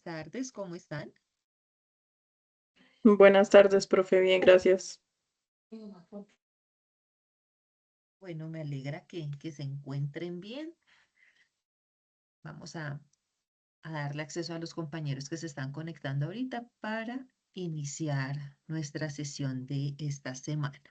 tardes, ¿cómo están? Buenas tardes, profe. Bien, gracias. Bueno, me alegra que se encuentren bien. Vamos a darle acceso a los compañeros que se están conectando ahorita para iniciar nuestra sesión de esta semana.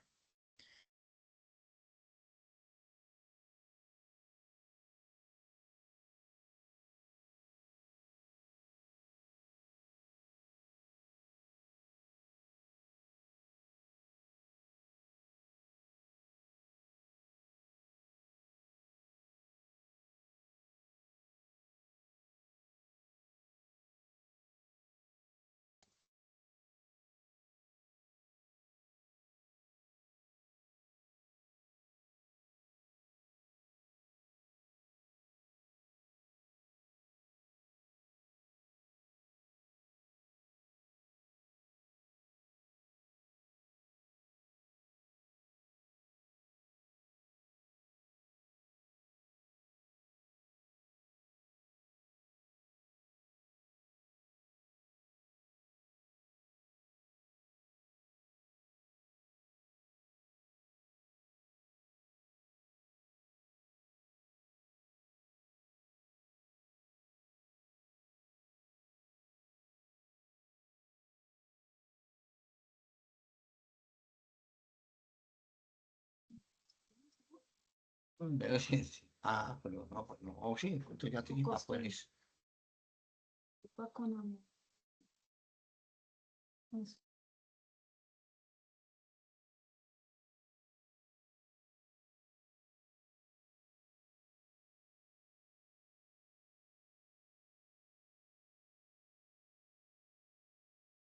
Pero sí, sí. Ah, pero no, pues no. Oh, sí, tú ya tenías pues.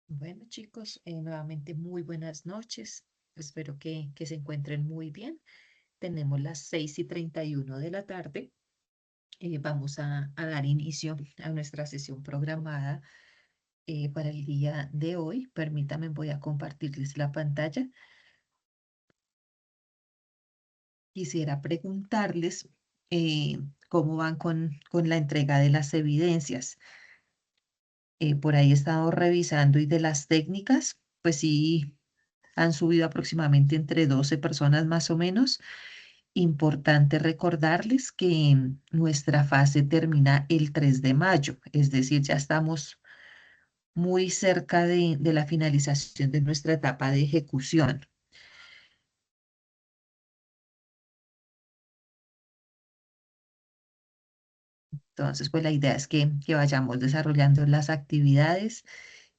Bueno, chicos, nuevamente muy buenas noches. Espero que se encuentren muy bien. Tenemos las 6:31 de la tarde. Vamos a dar inicio a nuestra sesión programada para el día de hoy. Permítanme, voy a compartirles la pantalla. Quisiera preguntarles cómo van con la entrega de las evidencias. Por ahí he estado revisando y de las técnicas, pues sí, han subido aproximadamente entre 12 personas más o menos. Importante recordarles que nuestra fase termina el 3 de mayo, es decir, ya estamos muy cerca de la finalización de nuestra etapa de ejecución. Entonces, pues la idea es que vayamos desarrollando las actividades.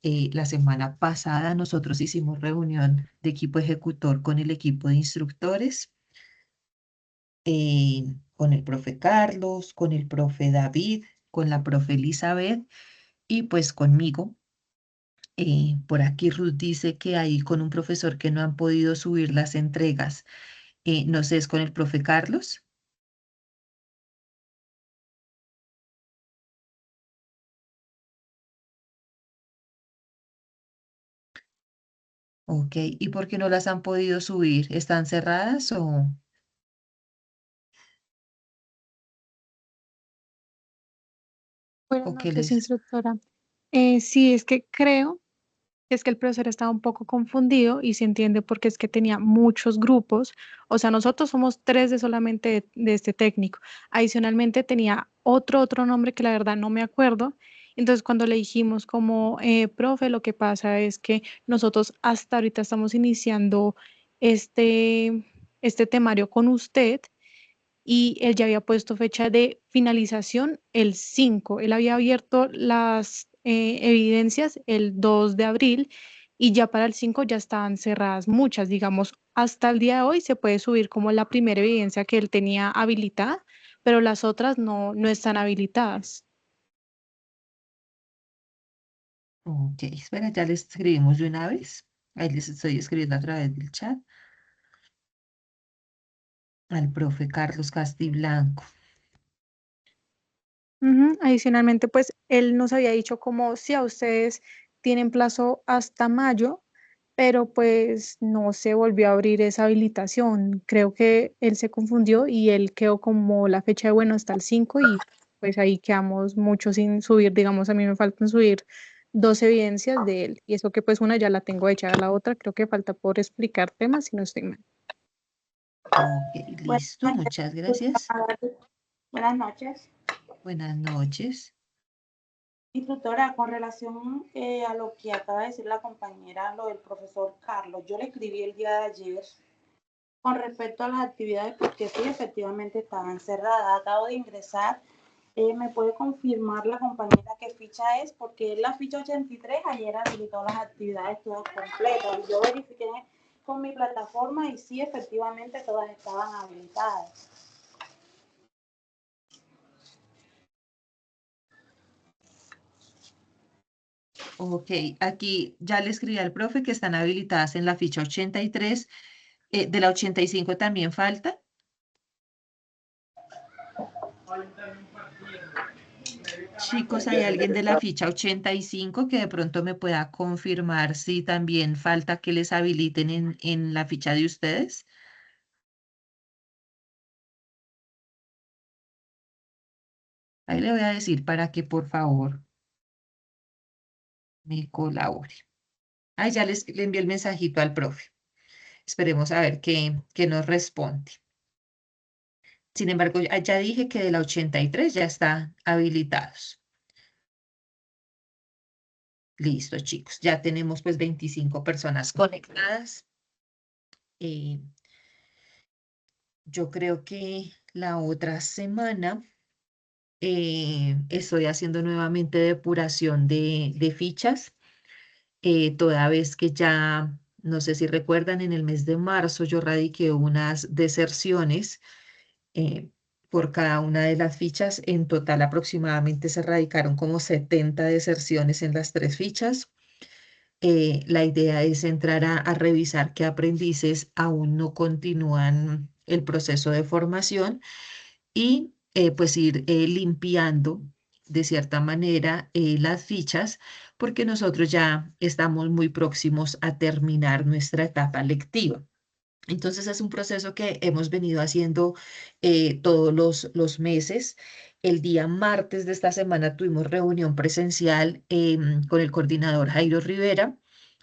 La semana pasada nosotros hicimos reunión de equipo ejecutor con el equipo de instructores, con el profe Carlos, con el profe David, con la profe Elizabeth y pues conmigo. Por aquí Ruth dice que hay con un profesor que no han podido subir las entregas. No sé, ¿es con el profe Carlos? Ok, ¿y por qué no las han podido subir? ¿Están cerradas Buenas o qué noches, les... instructora. Sí, es que creo que es que el profesor estaba un poco confundido y se entiende porque es que tenía muchos grupos. O sea, nosotros somos tres de solamente de este técnico. Adicionalmente tenía otro nombre que la verdad no me acuerdo. Entonces, cuando le dijimos como, profe, lo que pasa es que nosotros hasta ahorita estamos iniciando este, este temario con usted y él ya había puesto fecha de finalización el 5. Él había abierto las evidencias el 2 de abril y ya para el 5 ya estaban cerradas muchas, digamos, hasta el día de hoy se puede subir como la primera evidencia que él tenía habilitada, pero las otras no están habilitadas. Ok, espera, ya les escribimos de una vez. Ahí les estoy escribiendo a través del chat al profe Carlos Castiblanco. Ujú. Adicionalmente, pues él nos había dicho como si a ustedes tienen plazo hasta mayo, pero pues no se volvió a abrir esa habilitación. Creo que él se confundió y él quedó como la fecha de bueno hasta el 5 y pues ahí quedamos mucho sin subir, digamos, a mí me faltan subir 2 evidencias de él, y eso que pues una ya la tengo hecha, la otra creo que falta por explicar temas, si no estoy mal. Ok, Buenas listo, noches. muchas gracias. Buenas noches. Buenas noches. Instructora, con relación a lo que acaba de decir la compañera, lo del profesor Carlos, yo le escribí el día de ayer con respecto a las actividades, porque sí, efectivamente estaban cerradas. Acabo de ingresar. ¿Me puede confirmar la compañera qué ficha es? Porque es la ficha 83, ayer habilitó las actividades todas completas. Yo verifiqué con mi plataforma y sí, efectivamente todas estaban habilitadas. Ok, aquí ya le escribí al profe que están habilitadas en la ficha 83. De la 85 también falta. Chicos, ¿hay alguien de la ficha 85 que de pronto me pueda confirmar si también falta que les habiliten en la ficha de ustedes? Ahí le voy a decir para que por favor me colabore. Ahí ya le envié el mensajito al profe. Esperemos a ver qué nos responde. Sin embargo, ya dije que de la 83 ya están habilitados. Listo, chicos. Ya tenemos pues 25 personas conectadas. Yo creo que la otra semana estoy haciendo nuevamente depuración de fichas, toda vez que ya, no sé si recuerdan, en el mes de marzo yo radiqué unas deserciones por cada una de las fichas. En total aproximadamente se radicaron como 70 deserciones en las 3 fichas. La idea es entrar a revisar qué aprendices aún no continúan el proceso de formación y pues ir limpiando de cierta manera las fichas, porque nosotros ya estamos muy próximos a terminar nuestra etapa lectiva. Entonces es un proceso que hemos venido haciendo todos los meses. El día martes de esta semana tuvimos reunión presencial con el coordinador Jairo Rivera,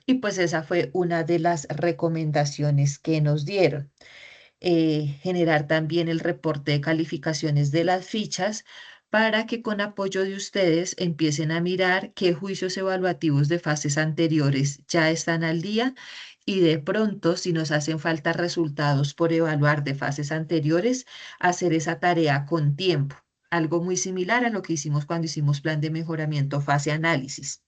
y pues esa fue una de las recomendaciones que nos dieron. Generar también el reporte de calificaciones de las fichas para que con apoyo de ustedes empiecen a mirar qué juicios evaluativos de fases anteriores ya están al día, y de pronto, si nos hacen falta resultados por evaluar de fases anteriores, hacer esa tarea con tiempo. Algo muy similar a lo que hicimos cuando hicimos plan de mejoramiento fase análisis.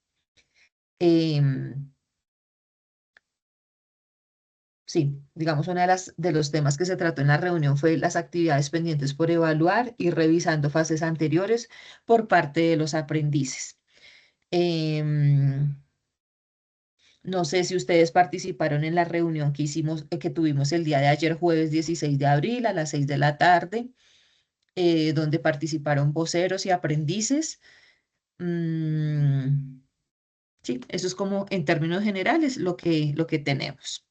Sí, digamos, una de los temas que se trató en la reunión fue las actividades pendientes por evaluar y revisando fases anteriores por parte de los aprendices. Em, no sé si ustedes participaron en la reunión que hicimos, que tuvimos el día de ayer, jueves 16 de abril a las 6 de la tarde, donde participaron voceros y aprendices. Mm, sí, eso es como en términos generales lo que tenemos.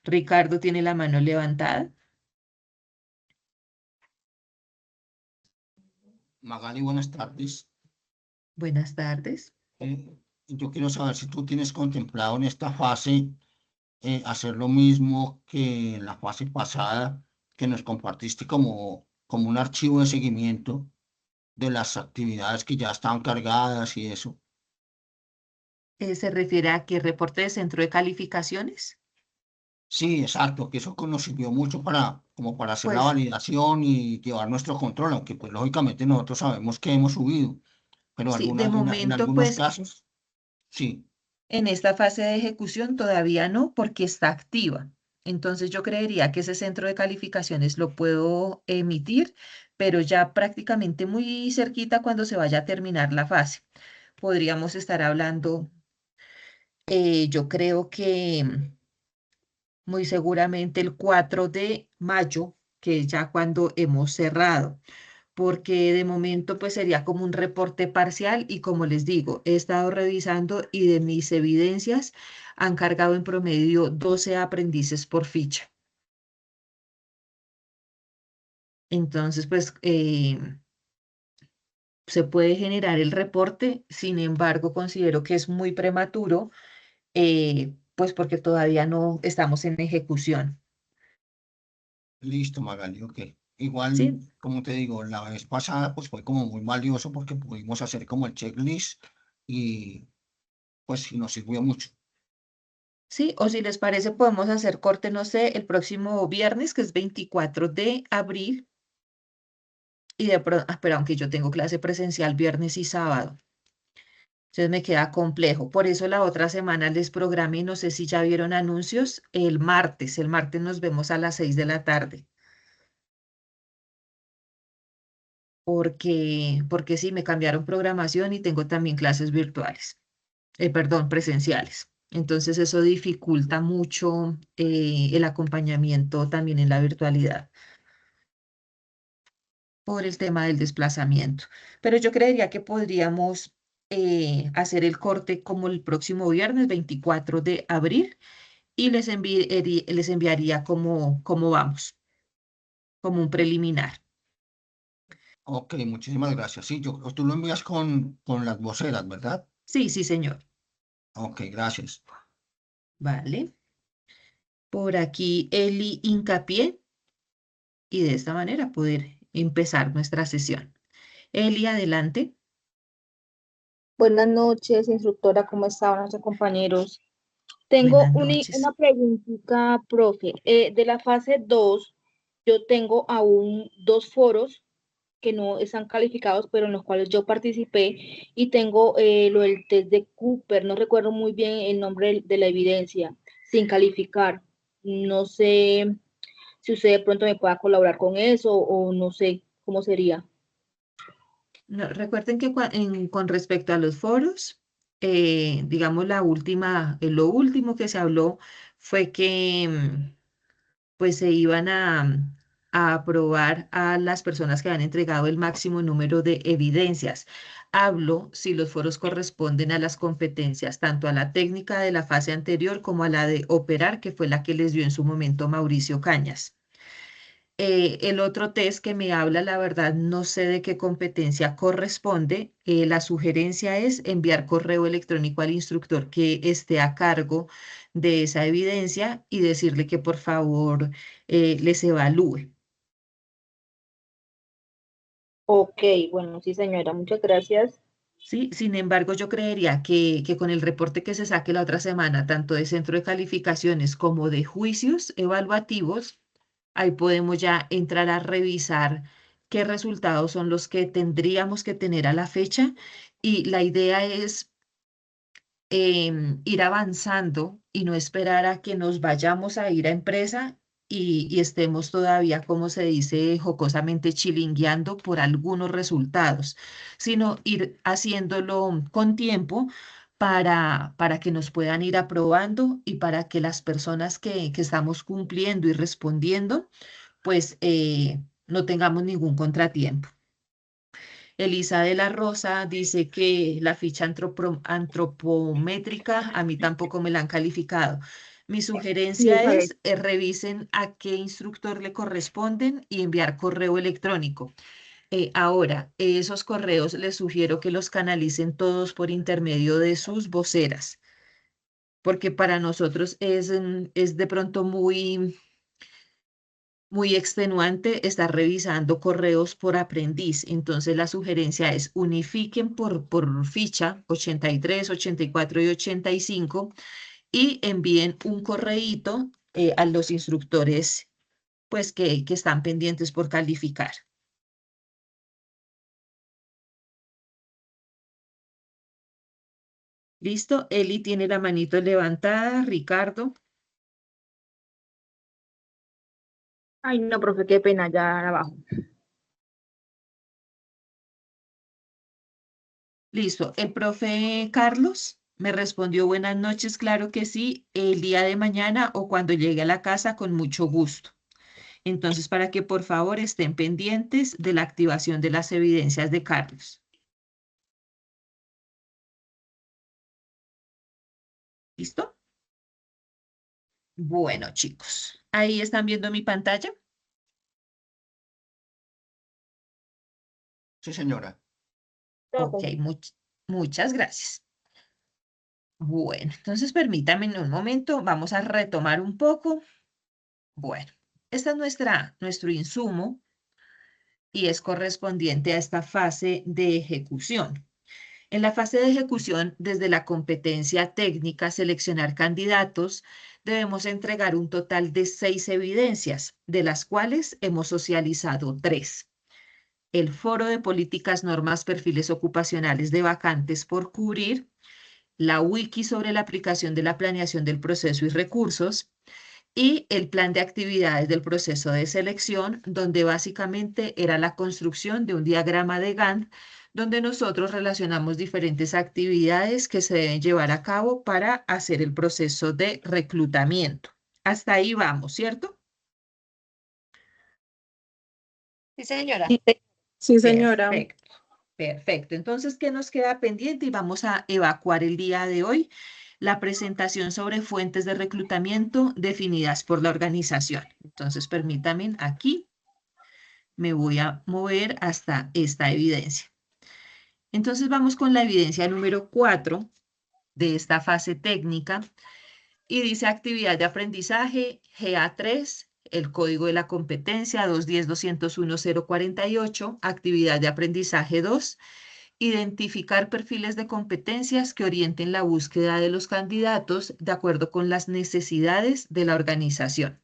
Ricardo tiene la mano levantada. Magali, buenas tardes. Buenas tardes. Yo quiero saber si tú tienes contemplado en esta fase hacer lo mismo que en la fase pasada, que nos compartiste como un archivo de seguimiento de las actividades que ya estaban cargadas y eso. ¿Se refiere a qué reporte de centro de calificaciones? Sí, exacto, que eso nos sirvió mucho como para hacer la Pues validación y llevar nuestro control, aunque pues lógicamente nosotros sabemos que hemos subido, pero sí, de en momento, algunos pues casos, sí. en esta fase de ejecución todavía no, porque está activa. Entonces yo creería que ese centro de calificaciones lo puedo emitir, pero ya prácticamente muy cerquita cuando se vaya a terminar la fase. Podríamos estar hablando, yo creo que muy seguramente el 4 de mayo, que es ya cuando hemos cerrado, porque de momento pues sería como un reporte parcial, y como les digo, he estado revisando y de mis evidencias han cargado en promedio 12 aprendices por ficha. Entonces pues se puede generar el reporte, sin embargo, considero que es muy prematuro, pues porque todavía no estamos en ejecución. Listo, Magali, ok. Igual, ¿Sí? como te digo, la vez pasada pues fue como muy valioso porque pudimos hacer como el checklist y pues sí nos sirvió mucho. Sí, o si les parece, podemos hacer corte, no sé, el próximo viernes, que es 24 de abril, y de pronto, pero aunque yo tengo clase presencial viernes y sábado, entonces me queda complejo. Por eso la otra semana les programé, no sé si ya vieron anuncios, el martes nos vemos a las 6 de la tarde, porque sí, me cambiaron programación y tengo también clases virtuales, perdón, presenciales. Entonces eso dificulta mucho el acompañamiento también en la virtualidad, por el tema del desplazamiento. Pero yo creería que podríamos hacer el corte como el próximo viernes 24 de abril y les enviaría cómo vamos, como un preliminar. Ok, muchísimas gracias. Sí, tú lo envías con las voceras, ¿verdad? Sí, sí, señor. Ok, gracias. Vale. Por aquí Eli hincapié y de esta manera poder empezar nuestra sesión. Eli, adelante. Buenas noches, instructora, ¿cómo están nuestros compañeros? Tengo Buenas una noches. preguntita, profe. De la fase 2, yo tengo aún dos foros que no están calificados, pero en los cuales yo participé, y tengo lo del test de Cooper, no recuerdo muy bien el nombre de la evidencia, sin calificar. No sé si usted de pronto me pueda colaborar con eso o no sé cómo sería. No, recuerden que con respecto a los foros, digamos lo último que se habló fue que pues se iban a aprobar a las personas que han entregado el máximo número de evidencias. Hablo si los foros corresponden a las competencias, tanto a la técnica de la fase anterior como a la de operar, que fue la que les dio en su momento Mauricio Cañas. El otro test que me habla, la verdad, no sé de qué competencia corresponde. La sugerencia es enviar correo electrónico al instructor que esté a cargo de esa evidencia y decirle que por favor les evalúe. Ok, bueno, sí, señora, muchas gracias. ¿Sí? Sin embargo, yo creería que con el reporte que se saque la otra semana, tanto de centro de calificaciones como de juicios evaluativos, ahí podemos ya entrar a revisar qué resultados son los que tendríamos que tener a la fecha. Y la idea es ir avanzando y no esperar a que nos vayamos a ir a empresa y estemos todavía, como se dice jocosamente, chilingueando por algunos resultados, sino ir haciéndolo con tiempo para que nos puedan ir aprobando y para que las personas que estamos cumpliendo y respondiendo, pues no tengamos ningún contratiempo. Elisa de la Rosa dice que la ficha antropométrica a mí tampoco me la han calificado. Mi Sí, sugerencia esa es. es revisen a qué instructor le corresponden y enviar correo electrónico. Ahora, esos correos les sugiero que los canalicen todos por intermedio de sus voceras, porque para nosotros es de pronto muy extenuante estar revisando correos por aprendiz. Entonces la sugerencia es unifiquen por ficha 83, 84 y 85 y envíen un correíto a los instructores pues que están pendientes por calificar. ¿Listo? Eli tiene la manito levantada. Ricardo. Ay, no, profe, qué pena, ya abajo. Listo. El profe Carlos me respondió buenas noches, claro que sí, el día de mañana o cuando llegue a la casa con mucho gusto. Entonces, para que por favor estén pendientes de la activación de las evidencias de Carlos. ¿Listo? Bueno, chicos, ahí están viendo mi pantalla. Sí, señora. Ok, muchas gracias. Bueno, entonces permítame un momento, vamos a retomar un poco. Bueno, este es nuestro insumo y es correspondiente a esta fase de ejecución. En la fase de ejecución, desde la competencia técnica, seleccionar candidatos, debemos entregar un total de 6 evidencias, de las cuales hemos socializado 3. El foro de políticas, normas, perfiles ocupacionales de vacantes por cubrir, la wiki sobre la aplicación de la planeación del proceso y recursos, y el plan de actividades del proceso de selección, donde básicamente era la construcción de un diagrama de Gantt, donde nosotros relacionamos diferentes actividades que se deben llevar a cabo para hacer el proceso de reclutamiento. Hasta ahí vamos, ¿cierto? Sí, señora. Sí, señora. Perfecto, perfecto. Entonces, ¿qué nos queda pendiente? Y vamos a evacuar el día de hoy la presentación sobre fuentes de reclutamiento definidas por la organización. Entonces, permítanme, aquí me voy a mover hasta esta evidencia. Entonces, vamos con la evidencia número 4 de esta fase técnica y dice actividad de aprendizaje GA3, el código de la competencia 210.201.048, actividad de aprendizaje 2, identificar perfiles de competencias que orienten la búsqueda de los candidatos de acuerdo con las necesidades de la organización.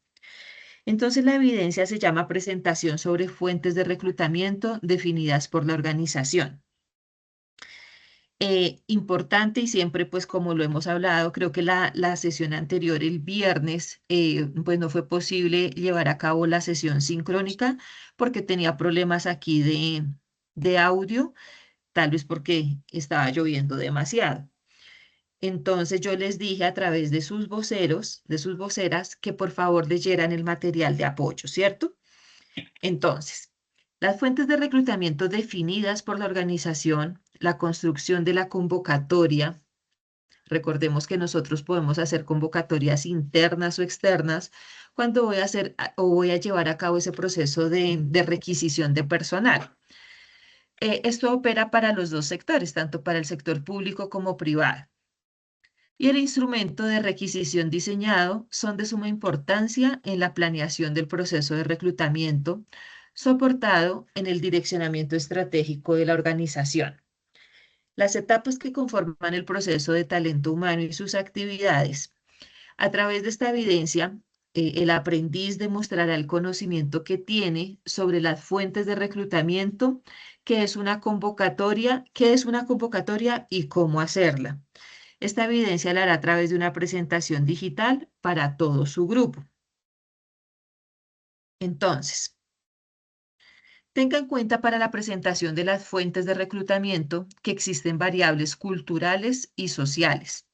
Entonces, la evidencia se llama presentación sobre fuentes de reclutamiento definidas por la organización. Importante y siempre, pues como lo hemos hablado, creo que la sesión anterior, el viernes, pues no fue posible llevar a cabo la sesión sincrónica porque tenía problemas aquí de audio, tal vez porque estaba lloviendo demasiado. Entonces yo les dije a través de sus voceros, de sus voceras, que por favor leyeran el material de apoyo, ¿cierto? Entonces, las fuentes de reclutamiento definidas por la organización, la construcción de la convocatoria. Recordemos que nosotros podemos hacer convocatorias internas o externas cuando voy a hacer o voy a llevar a cabo ese proceso de requisición de personal. Esto opera para los dos sectores, tanto para el sector público como privado. Y el instrumento de requisición diseñado son de suma importancia en la planeación del proceso de reclutamiento, soportado en el direccionamiento estratégico de la organización. Las etapas que conforman el proceso de talento humano y sus actividades. A través de esta evidencia, el aprendiz demostrará el conocimiento que tiene sobre las fuentes de reclutamiento, qué es una convocatoria y cómo hacerla. Esta evidencia la hará a través de una presentación digital para todo su grupo. Entonces, tenga en cuenta para la presentación de las fuentes de reclutamiento que existen variables culturales y sociales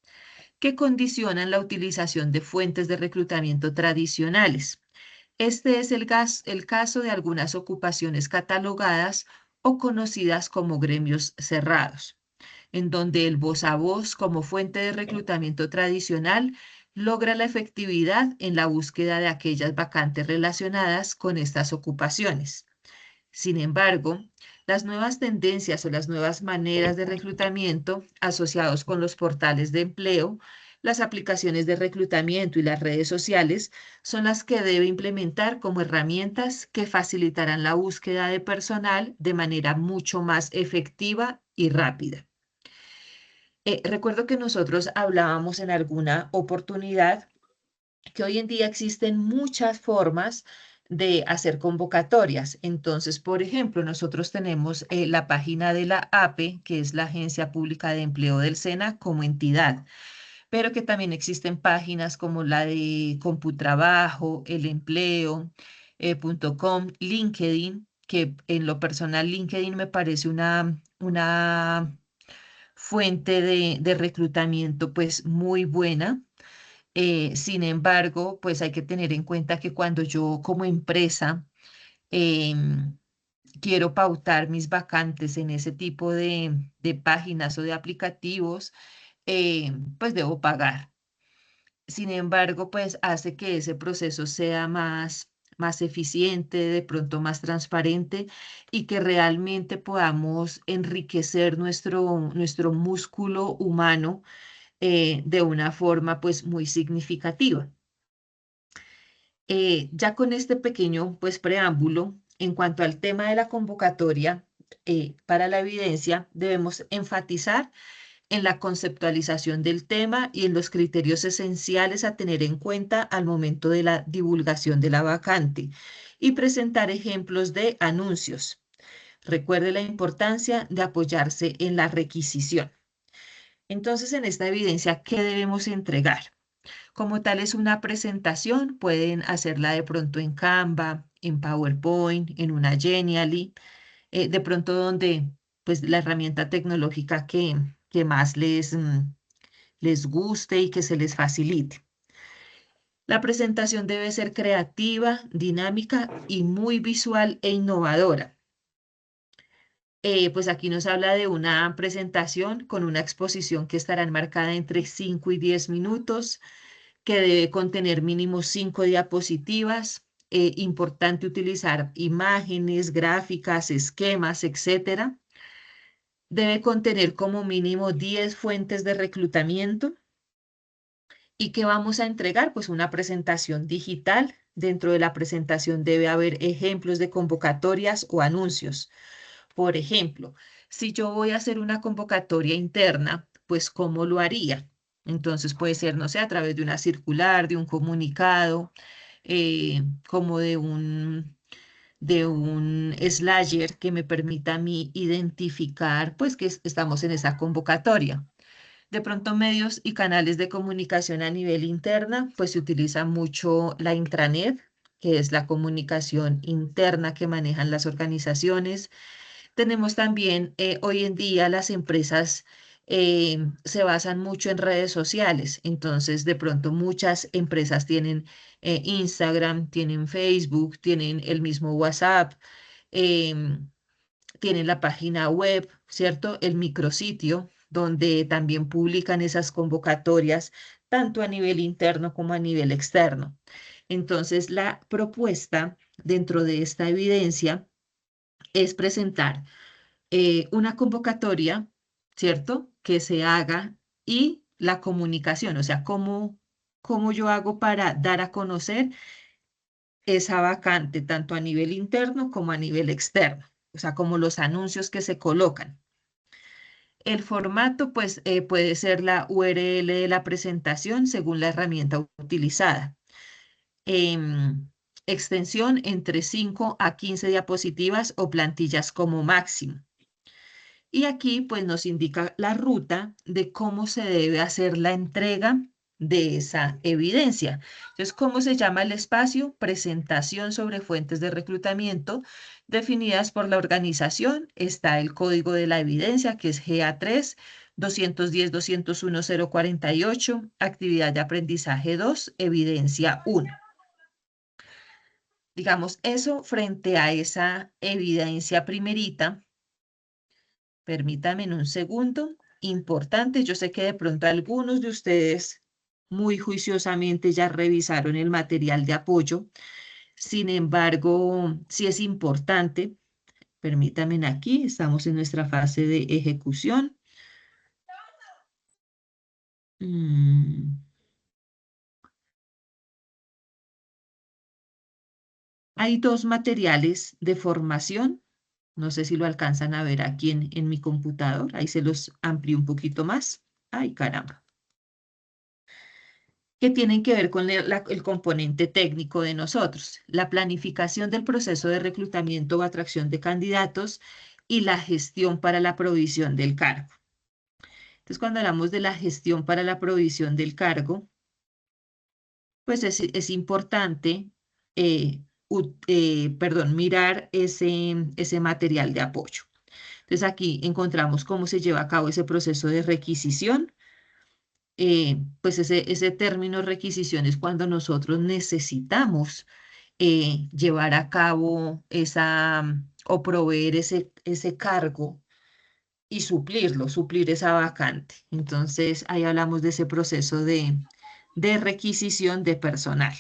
que condicionan la utilización de fuentes de reclutamiento tradicionales. Este es el caso de algunas ocupaciones catalogadas o conocidas como gremios cerrados, en donde el voz a voz como fuente de reclutamiento tradicional logra la efectividad en la búsqueda de aquellas vacantes relacionadas con estas ocupaciones. Sin embargo, las nuevas tendencias o las nuevas maneras de reclutamiento asociados con los portales de empleo, las aplicaciones de reclutamiento y las redes sociales son las que debe implementar como herramientas que facilitarán la búsqueda de personal de manera mucho más efectiva y rápida. Recuerdo que nosotros hablábamos en alguna oportunidad que hoy en día existen muchas formas de hacer convocatorias. Entonces, por ejemplo, nosotros tenemos la página de la APE, que es la Agencia Pública de Empleo del SENA, como entidad, pero que también existen páginas como la de Computrabajo, El Empleo, .com, LinkedIn, que en lo personal LinkedIn me parece una fuente de reclutamiento pues muy buena. Sin embargo, pues hay que tener en cuenta que cuando yo como empresa em, quiero pautar mis vacantes en ese tipo de páginas o de aplicativos, pues debo pagar. Sin embargo, pues hace que ese proceso sea más eficiente, de pronto más transparente y que realmente podamos enriquecer nuestro músculo humano de una forma pues muy significativa. Ya con este pequeño pues preámbulo, en cuanto al tema de la convocatoria para la evidencia, debemos enfatizar en la conceptualización del tema y en los criterios esenciales a tener en cuenta al momento de la divulgación de la vacante y presentar ejemplos de anuncios. Recuerde la importancia de apoyarse en la requisición. Entonces, en esta evidencia, ¿qué debemos entregar? Como tal es una presentación, pueden hacerla de pronto en Canva, en PowerPoint, en una Genially, de pronto donde pues la herramienta tecnológica que más les guste y que se les facilite. La presentación debe ser creativa, dinámica y muy visual e innovadora. Pues aquí nos habla de una presentación con una exposición que estará enmarcada entre 5 y 10 minutos, que debe contener mínimo 5 diapositivas. Importante utilizar imágenes, gráficas, esquemas, etcétera. Debe contener como mínimo 10 fuentes de reclutamiento. ¿Y qué vamos a entregar? Pues una presentación digital. Dentro de la presentación debe haber ejemplos de convocatorias o anuncios. Por ejemplo, si yo voy a hacer una convocatoria interna, pues ¿cómo lo haría? Entonces puede ser, no sé, a través de una circular, de un comunicado, como de un slasher que me permita a mí identificar, pues, que estamos en esa convocatoria. De pronto, medios y canales de comunicación a nivel interna, pues se utiliza mucho la intranet, que es la comunicación interna que manejan las organizaciones. Tenemos también, hoy en día las empresas se basan mucho en redes sociales, entonces de pronto muchas empresas tienen Instagram, tienen Facebook, tienen el mismo WhatsApp, em, tienen la página web, ¿cierto? El micrositio, donde también publican esas convocatorias, tanto a nivel interno como a nivel externo. Entonces, la propuesta dentro de esta evidencia es presentar una convocatoria, ¿cierto? Que se haga y la comunicación, o sea, cómo yo hago para dar a conocer esa vacante, tanto a nivel interno como a nivel externo, o sea, como los anuncios que se colocan. El formato, pues, puede ser la URL de la presentación según la herramienta utilizada. Extensión entre 5 a 15 diapositivas o plantillas como máximo. Y aquí pues nos indica la ruta de cómo se debe hacer la entrega de esa evidencia. Entonces, ¿cómo se llama el espacio? Presentación sobre fuentes de reclutamiento definidas por la organización. Está el código de la evidencia, que es GA3 210-201-048, actividad de aprendizaje 2, evidencia 1. Digamos, eso frente a esa evidencia primerita. Permítame un segundo. Importante, yo sé que de pronto algunos de ustedes muy juiciosamente ya revisaron el material de apoyo. Sin embargo, sí es importante. Permítanme aquí, estamos en nuestra fase de ejecución. Hay dos materiales de formación. No sé si lo alcanzan a ver aquí en mi computador. Ahí se los amplío un poquito más. Ay, caramba. Que tienen que ver con el componente técnico de nosotros, la planificación del proceso de reclutamiento o atracción de candidatos y la gestión para la provisión del cargo. Entonces, cuando hablamos de la gestión para la provisión del cargo, pues es importante mirar ese material de apoyo. Entonces, aquí encontramos cómo se lleva a cabo ese proceso de requisición. Pues ese término requisición es cuando nosotros necesitamos llevar a cabo o proveer ese cargo y suplir esa vacante. Entonces, ahí hablamos de ese proceso de requisición de personal.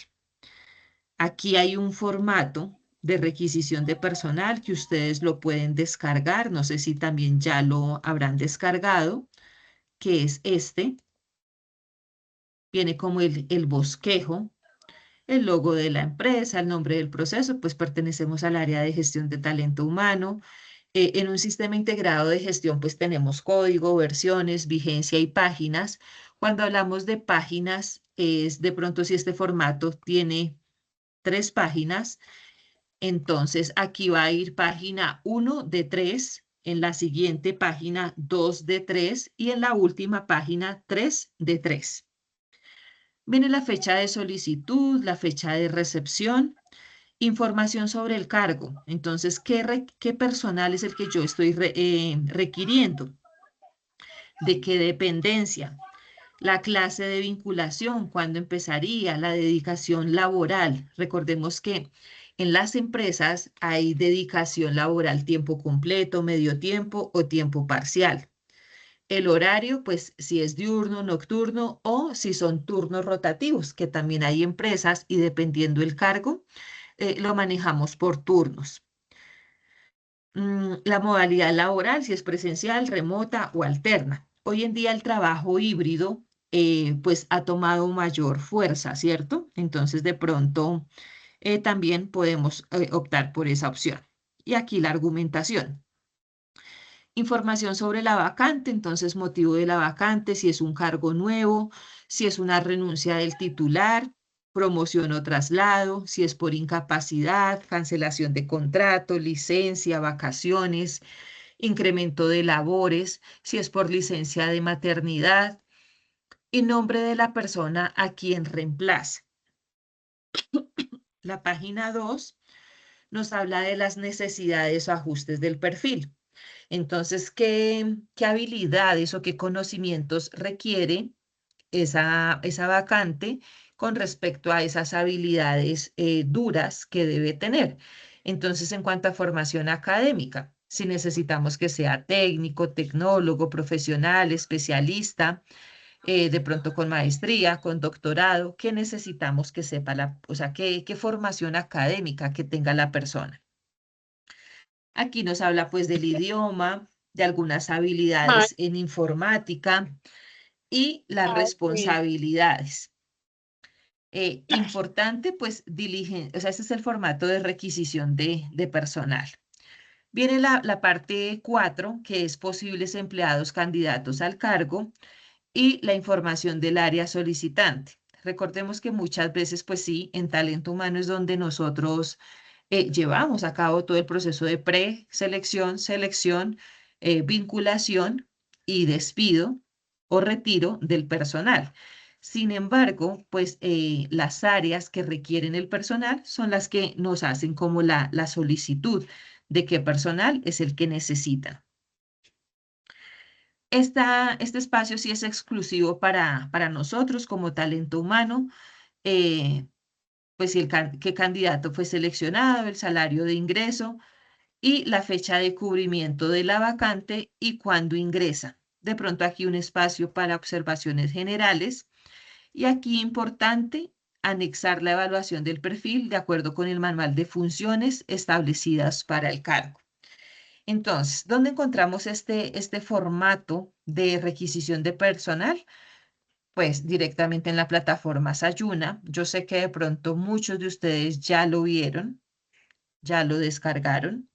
Aquí hay un formato de requisición de personal que ustedes lo pueden descargar. No sé si también ya lo habrán descargado, que es este. Viene como el bosquejo, el logo de la empresa, el nombre del proceso, pues pertenecemos al área de gestión de talento humano. En un sistema integrado de gestión, pues tenemos código, versiones, vigencia y páginas. Cuando hablamos de páginas, es de pronto si este formato tiene 3 páginas, entonces aquí va a ir página 1 de 3, en la siguiente página 2 de 3 y en la última página 3 de 3. Viene la fecha de solicitud, la fecha de recepción, información sobre el cargo. Entonces, ¿qué personal es el que yo estoy requiriendo? ¿De qué dependencia? La clase de vinculación, cuándo empezaría, la dedicación laboral. Recordemos que en las empresas hay dedicación laboral tiempo completo, medio tiempo o tiempo parcial. El horario, pues si es diurno, nocturno o si son turnos rotativos, que también hay empresas y dependiendo el cargo, lo manejamos por turnos. La modalidad laboral, si es presencial, remota o alterna. Hoy en día el trabajo híbrido pues ha tomado mayor fuerza, ¿cierto? Entonces de pronto también podemos optar por esa opción. Y aquí la argumentación. Información sobre la vacante, entonces motivo de la vacante, si es un cargo nuevo, si es una renuncia del titular, promoción o traslado, si es por incapacidad, cancelación de contrato, licencia, vacaciones, incremento de labores, si es por licencia de maternidad y nombre de la persona a quien reemplace. La página 2 nos habla de las necesidades o ajustes del perfil. Entonces, ¿qué habilidades o qué conocimientos requiere esa vacante con respecto a esas habilidades duras que debe tener? Entonces, en cuanto a formación académica, si necesitamos que sea técnico, tecnólogo, profesional, especialista, de pronto con maestría, con doctorado, ¿qué necesitamos que sepa o sea, qué formación académica que tenga la persona? Aquí nos habla pues del idioma, de algunas Ah, habilidades en informática y las ok. responsabilidades. Importante pues o sea, este es el formato de requisición de personal. Viene la parte 4, que es posibles empleados candidatos al cargo y la información del área solicitante. Recordemos que muchas veces, pues sí, en talento humano es donde nosotros llevamos a cabo todo el proceso de preselección, selección, vinculación y despido o retiro del personal. Sin embargo, pues las áreas que requieren el personal son las que nos hacen como la solicitud de qué personal es el que necesitan. Este espacio sí es exclusivo para nosotros como talento humano. eh, pues si qué candidato fue seleccionado, el salario de ingreso y la fecha de cubrimiento de la vacante y cuándo ingresa. De pronto aquí un espacio para observaciones generales y aquí importante anexar la evaluación del perfil de acuerdo con el manual de funciones establecidas para el cargo. Entonces, ¿dónde encontramos este formato de requisición de personal? Pues directamente en la plataforma Sayuna. Yo sé que de pronto muchos de ustedes ya lo vieron, ya lo descargaron.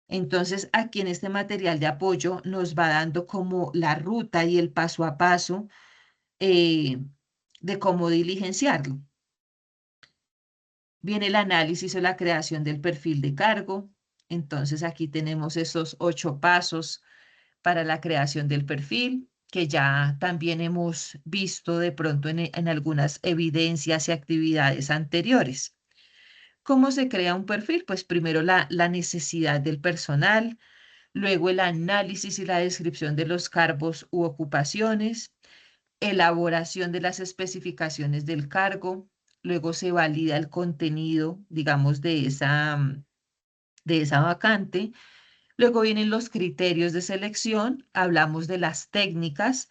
Entonces, aquí en este material de apoyo nos va dando como la ruta y el paso a paso eh, de cómo diligenciarlo. Viene el análisis o la creación del perfil de cargo. Entonces, aquí tenemos esos 8 pasos para la creación del perfil, que ya también hemos visto de pronto en algunas evidencias y actividades anteriores. ¿Cómo se crea un perfil? Pues primero la necesidad del personal, luego el análisis y la descripción de los cargos u ocupaciones, elaboración de las especificaciones del cargo, luego se valida el contenido, digamos, de esa vacante. Luego vienen los criterios de selección, hablamos de las técnicas,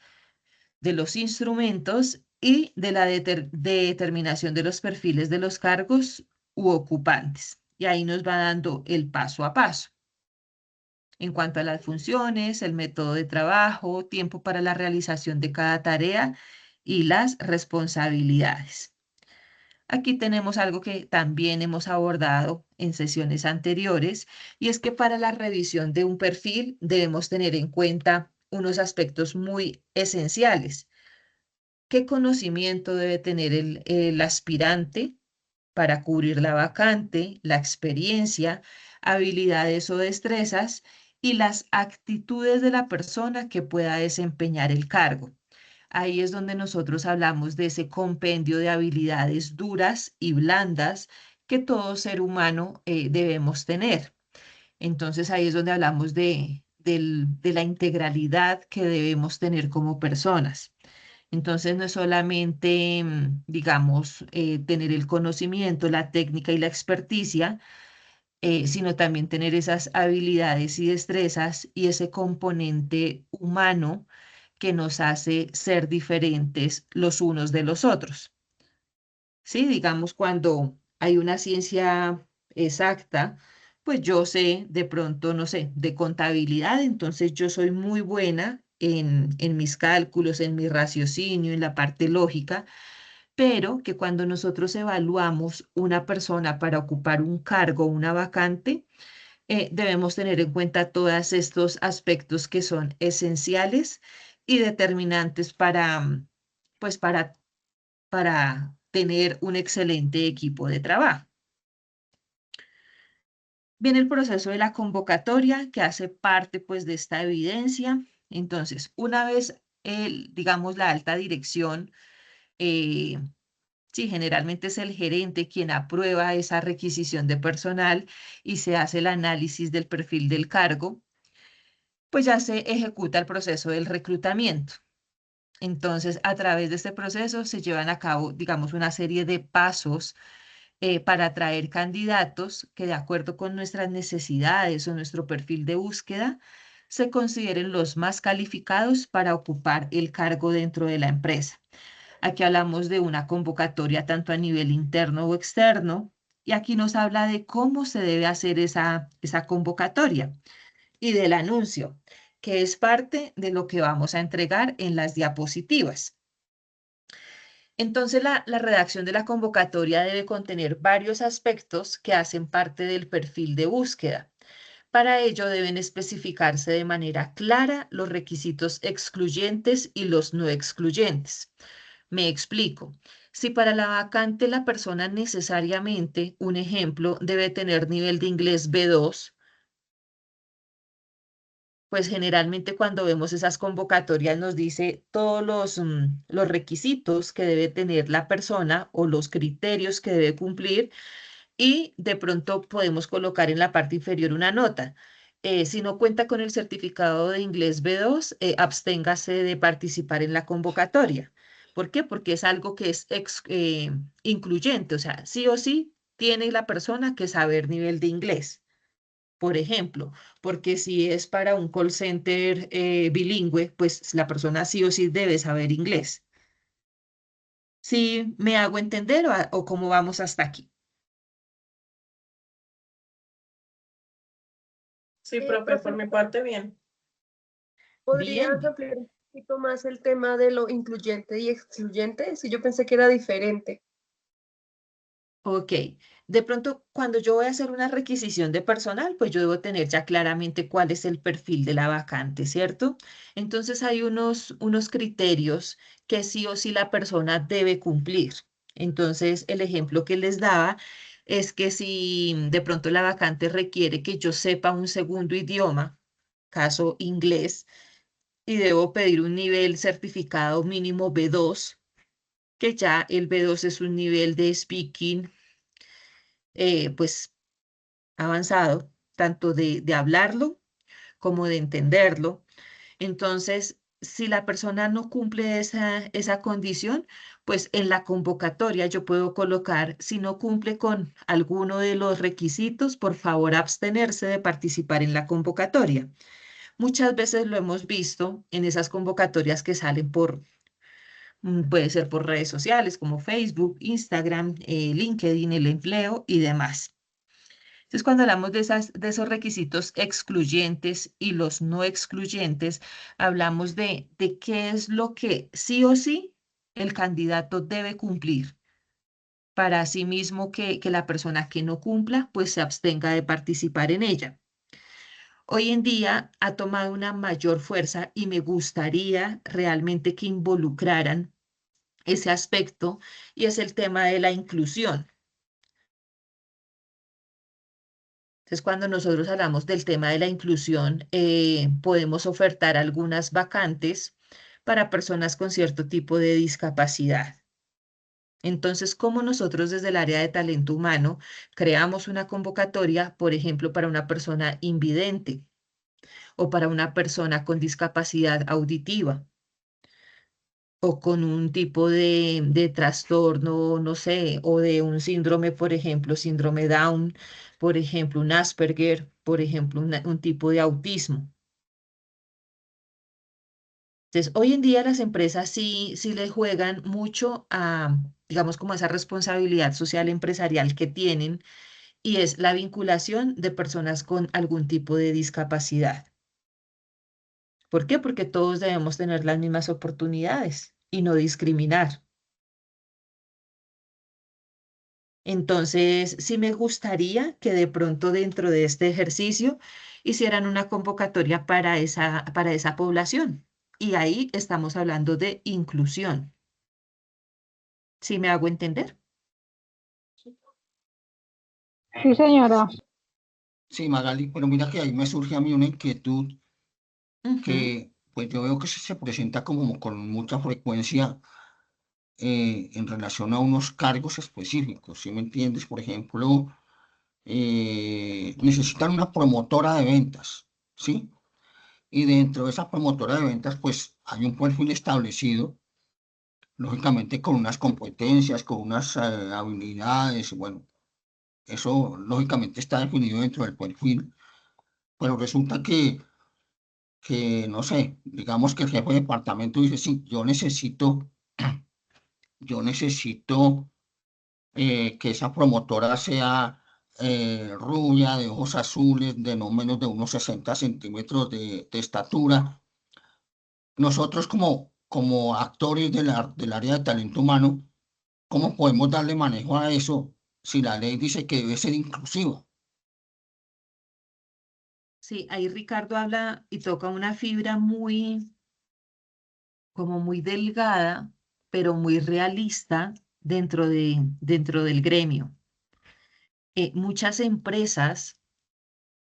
de los instrumentos y de la determinación de los perfiles de los cargos u ocupantes. Y ahí nos va dando el paso a paso. En cuanto a las funciones, el método de trabajo, tiempo para la realización de cada tarea y las responsabilidades. Aquí tenemos algo que también hemos abordado en sesiones anteriores, y es que para la revisión de un perfil debemos tener en cuenta unos aspectos muy esenciales. ¿Qué conocimiento debe tener el aspirante para cubrir la vacante, la experiencia, habilidades o destrezas y las actitudes de la persona que pueda desempeñar el cargo? Ahí es donde nosotros hablamos de ese compendio de habilidades duras y blandas que todo ser humano debemos tener. Entonces ahí es donde hablamos de la integralidad que debemos tener como personas. Entonces no es solamente, digamos, tener el conocimiento, la técnica y la experticia, sino también tener esas habilidades y destrezas y ese componente humano que nos hace ser diferentes los unos de los otros. Sí, digamos, cuando hay una ciencia exacta, pues yo sé de pronto, no sé, de contabilidad, entonces yo soy muy buena en mis cálculos, en mi raciocinio, en la parte lógica, pero que cuando nosotros evaluamos una persona para ocupar un cargo, una vacante, debemos tener en cuenta todos estos aspectos que son esenciales y determinantes pues para tener un excelente equipo de trabajo. Viene el proceso de la convocatoria que hace parte pues de esta evidencia. Entonces, una vez digamos la alta dirección, sí, generalmente es el gerente quien aprueba esa requisición de personal y se hace el análisis del perfil del cargo, pues ya se ejecuta el proceso del reclutamiento. Entonces, a través de este proceso se llevan a cabo, digamos, una serie de pasos para atraer candidatos que, de acuerdo con nuestras necesidades o nuestro perfil de búsqueda, se consideren los más calificados para ocupar el cargo dentro de la empresa. Aquí hablamos de una convocatoria tanto a nivel interno o externo, y aquí nos habla de cómo se debe hacer esa convocatoria y del anuncio, que es parte de lo que vamos a entregar en las diapositivas. Entonces, la redacción de la convocatoria debe contener varios aspectos que hacen parte del perfil de búsqueda. Para ello deben especificarse de manera clara los requisitos excluyentes y los no excluyentes. Me explico. Si para la vacante la persona necesariamente, un ejemplo, debe tener nivel de inglés B2, pues generalmente cuando vemos esas convocatorias nos dice todos los requisitos que debe tener la persona o los criterios que debe cumplir, y de pronto podemos colocar en la parte inferior una nota. Si no cuenta con el certificado de inglés B2, absténgase de participar en la convocatoria. ¿Por qué? Porque es algo que es incluyente, o sea, sí o sí tiene la persona que saber nivel de inglés. Por ejemplo, porque si es para un call center bilingüe, pues la persona sí o sí debe saber inglés. ¿Sí me hago entender o cómo vamos hasta aquí? Sí, profe, por mi parte, bien. ¿Podrías Bien. ampliar un poquito más el tema de lo incluyente y excluyente? Sí, yo pensé que era diferente. Ok, de pronto cuando yo voy a hacer una requisición de personal, pues yo debo tener ya claramente cuál es el perfil de la vacante, ¿cierto? Entonces hay unos criterios que sí o sí la persona debe cumplir. Entonces el ejemplo que les daba es que si de pronto la vacante requiere que yo sepa un segundo idioma, caso inglés, y debo pedir un nivel certificado mínimo B2, que ya el B2 es un nivel de speaking pues avanzado, tanto de hablarlo como de entenderlo. Entonces, si la persona no cumple esa condición, pues en la convocatoria yo puedo colocar, si no cumple con alguno de los requisitos, por favor abstenerse de participar en la convocatoria. Muchas veces lo hemos visto en esas convocatorias que salen Puede ser por redes sociales como Facebook, Instagram, LinkedIn, el empleo y demás. Entonces, cuando hablamos de esos requisitos excluyentes y los no excluyentes, hablamos de qué es lo que sí o sí el candidato debe cumplir para sí mismo que la persona que no cumpla, pues se abstenga de participar en ella. Hoy en día ha tomado una mayor fuerza y me gustaría realmente que involucraran ese aspecto y es el tema de la inclusión. Entonces, cuando nosotros hablamos del tema de la inclusión, podemos ofertar algunas vacantes para personas con cierto tipo de discapacidad. Entonces, ¿cómo nosotros desde el área de talento humano creamos una convocatoria, por ejemplo, para una persona invidente o para una persona con discapacidad auditiva o con un tipo de trastorno, no sé, o de un síndrome, por ejemplo, síndrome Down, por ejemplo, un Asperger, por ejemplo, un tipo de autismo? Entonces, hoy en día las empresas sí le juegan mucho a, digamos, como esa responsabilidad social empresarial que tienen y es la vinculación de personas con algún tipo de discapacidad. ¿Por qué? Porque todos debemos tener las mismas oportunidades y no discriminar. Entonces, sí me gustaría que de pronto dentro de este ejercicio hicieran una convocatoria para esa población. Y ahí estamos hablando de inclusión. ¿Sí me hago entender? Sí, señora. Sí, Magali, pero mira que ahí me surge a mí una inquietud Ujú. que pues yo veo que se presenta como con mucha frecuencia en relación a unos cargos específicos, ¿sí me entiendes? Por ejemplo, necesitan una promotora de ventas, ¿sí? Y dentro de esa promotora de ventas, pues hay un perfil establecido, lógicamente con unas competencias, con unas habilidades, bueno, eso lógicamente está definido dentro del perfil, pero resulta no sé, digamos que el jefe de departamento dice, sí, yo necesito que esa promotora sea rubia, de ojos azules, de no menos de unos 60 centímetros de estatura. Nosotros como actores del área de talento humano, ¿cómo podemos darle manejo a eso si la ley dice que debe ser inclusiva? Sí, ahí Ricardo habla y toca una fibra como muy delgada, pero muy realista dentro del gremio. Muchas empresas,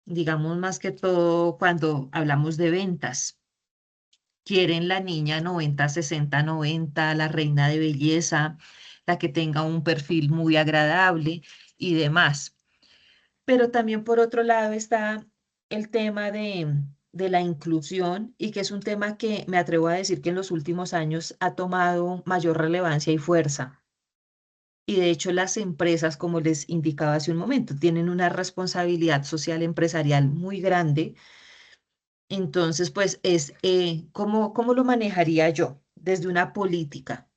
digamos más que todo cuando hablamos de ventas, quieren la niña 90, 60, 90, la reina de belleza, la que tenga un perfil muy agradable y demás. Pero también por otro lado está el tema de la inclusión y que es un tema que me atrevo a decir que en los últimos años ha tomado mayor relevancia y fuerza. Y de hecho las empresas, como les indicaba hace un momento, tienen una responsabilidad social empresarial muy grande. Entonces, pues es, ¿cómo lo manejaría yo? Desde una política,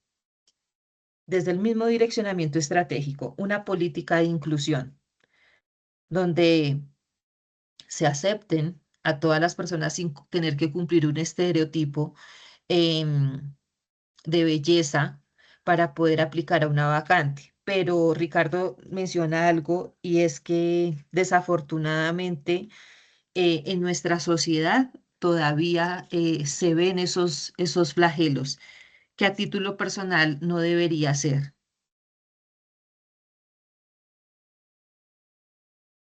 desde el mismo direccionamiento estratégico, una política de inclusión, donde se acepten a todas las personas sin tener que cumplir un estereotipo em, de belleza para poder aplicar a una vacante. Pero Ricardo menciona algo y es que desafortunadamente en nuestra sociedad todavía se ven esos flagelos que a título personal no debería ser.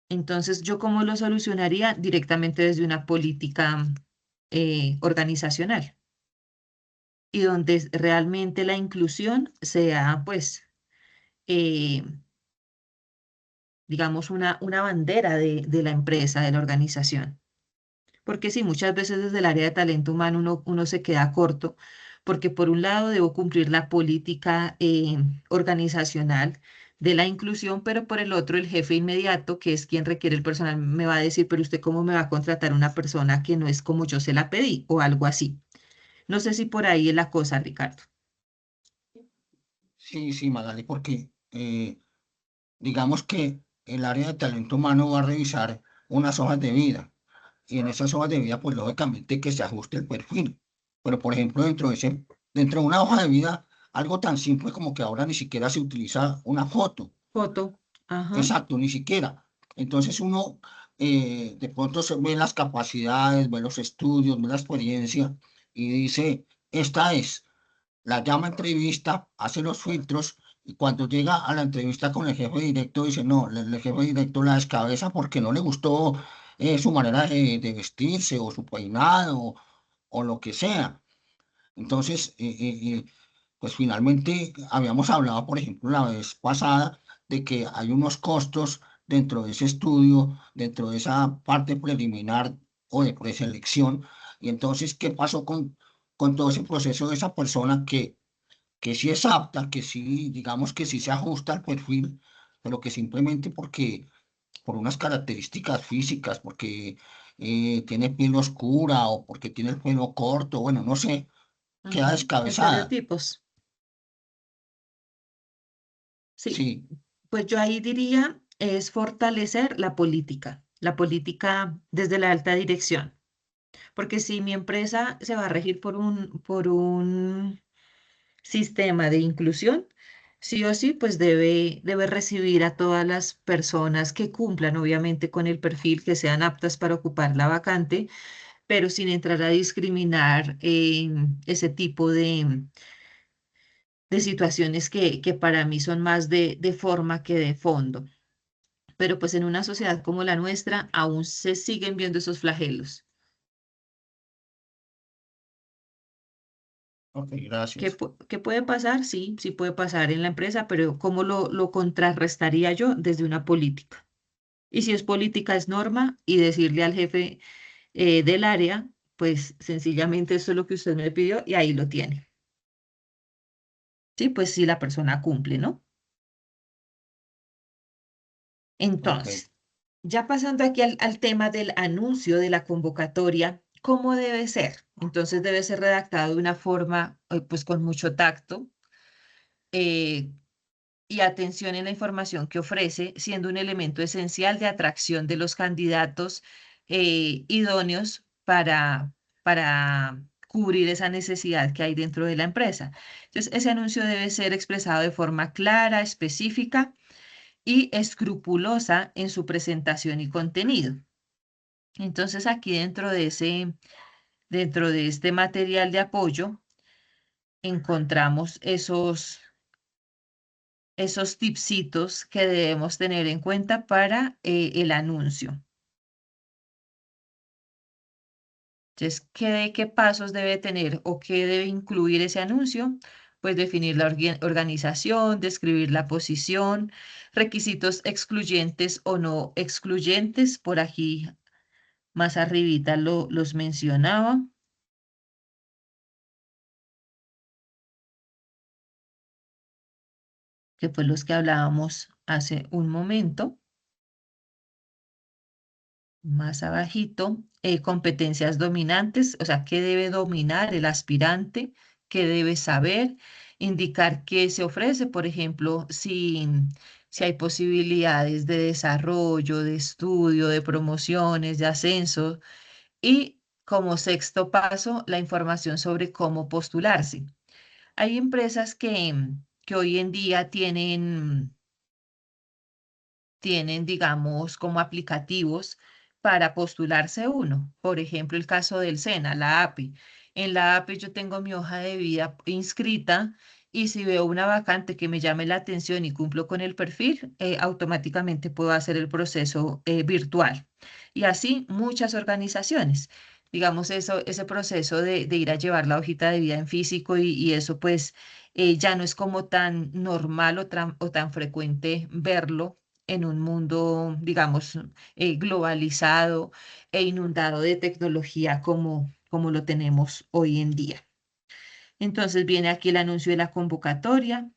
Entonces, ¿yo cómo lo solucionaría? Directamente desde una política organizacional y donde realmente la inclusión sea, pues, eh, digamos, una bandera de la empresa, de la organización. Porque sí, muchas veces desde el área de talento humano uno se queda corto, porque por un lado debo cumplir la política organizacional de la inclusión, pero por el otro el jefe inmediato, que es quien requiere el personal, me va a decir, pero usted cómo me va a contratar una persona que no es como yo se la pedí o algo así. No sé si por ahí es la cosa, Ricardo. Sí, sí, Magali, porque digamos que el área de talento humano va a revisar unas hojas de vida y en esas hojas de vida, pues lógicamente que se ajuste el perfil. Pero, por ejemplo, dentro de una hoja de vida, algo tan simple como que ahora ni siquiera se utiliza una foto. Foto. Ajá. Exacto, ni siquiera. Entonces uno de pronto se ve las capacidades, ve los estudios, ve la experiencia y dice, esta es, la llama a entrevista, hace los filtros y cuando llega a la entrevista con el jefe directo dice, no, el jefe directo la descabeza porque no le gustó su manera de vestirse o su peinado o lo que sea. Entonces, pues finalmente habíamos hablado, por ejemplo, la vez pasada, de que hay unos costos dentro de ese estudio, dentro de esa parte preliminar o de preselección. Y entonces, ¿qué pasó con todo ese proceso de esa persona que sí es apta, que sí, digamos que sí se ajusta al perfil, pero que simplemente porque por unas características físicas, porque tiene piel oscura o porque tiene el pelo corto, bueno, no sé, queda Ujú. descabezada. Estereotipos. Sí, Sí, pues yo ahí diría es fortalecer la política desde la alta dirección, porque si mi empresa se va a regir por un sistema de inclusión, sí o sí, pues debe recibir a todas las personas que cumplan, obviamente, con el perfil, que sean aptas para ocupar la vacante, pero sin entrar a discriminar ese tipo de situaciones que para mí son más de forma que de fondo. Pero pues en una sociedad como la nuestra aún se siguen viendo esos flagelos. ok, gracias. ¿Qué puede pasar? Sí, sí puede pasar en la empresa, pero ¿cómo lo contrarrestaría yo desde una política? Y si es política, es norma y decirle al jefe del área, pues sencillamente eso es lo que usted me pidió y ahí lo tiene. Sí, pues si la persona cumple, ¿no? Ok, Entonces, ya pasando aquí al tema del anuncio de la convocatoria, ¿cómo debe ser? Entonces debe ser redactado de una forma, pues con mucho tacto eh, y atención en la información que ofrece, siendo un elemento esencial de atracción de los candidatos idóneos para cubrir esa necesidad que hay dentro de la empresa. Entonces, ese anuncio debe ser expresado de forma clara, específica y escrupulosa en su presentación y contenido. Entonces, aquí dentro de este material de apoyo, encontramos esos tipsitos que debemos tener en cuenta para el anuncio. Entonces, ¿qué pasos debe tener o qué debe incluir ese anuncio? Pues definir la organización, describir la posición, requisitos excluyentes o no excluyentes. Por aquí más arribita los mencionaba, que fue los que hablábamos hace un momento. Más abajito, competencias dominantes, o sea, qué debe dominar el aspirante, qué debe saber, indicar qué se ofrece, por ejemplo, si hay posibilidades de desarrollo, de estudio, de promociones, de ascenso, y como sexto paso, la información sobre cómo postularse. Hay empresas que hoy en día tienen, digamos, como aplicativos para postularse uno. Por ejemplo, el caso del SENA, la API. En la API yo tengo mi hoja de vida inscrita y si veo una vacante que me llame la atención y cumplo con el perfil, automáticamente puedo hacer el proceso virtual. Y así muchas organizaciones. Digamos, ese proceso de ir a llevar la hojita de vida en físico y eso pues ya no es como tan normal o tan frecuente verlo en un mundo, digamos, globalizado e inundado de tecnología como lo tenemos hoy en día. Entonces viene aquí el anuncio de la convocatoria,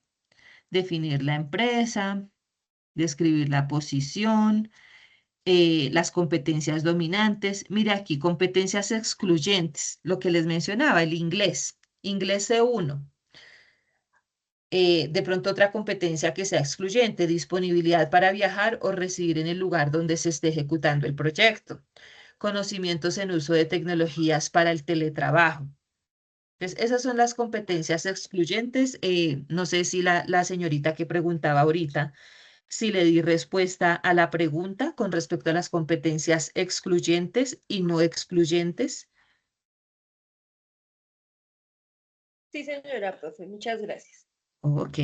definir la empresa, describir la posición, las competencias dominantes. Mira aquí, competencias excluyentes, lo que les mencionaba, el inglés, inglés C1. De pronto otra competencia que sea excluyente, disponibilidad para viajar o residir en el lugar donde se esté ejecutando el proyecto. Conocimientos en uso de tecnologías para el teletrabajo. Entonces, esas son las competencias excluyentes. No sé si la señorita que preguntaba ahorita, si le di respuesta a la pregunta con respecto a las competencias excluyentes y no excluyentes. Sí, señora profe, muchas gracias. Ok.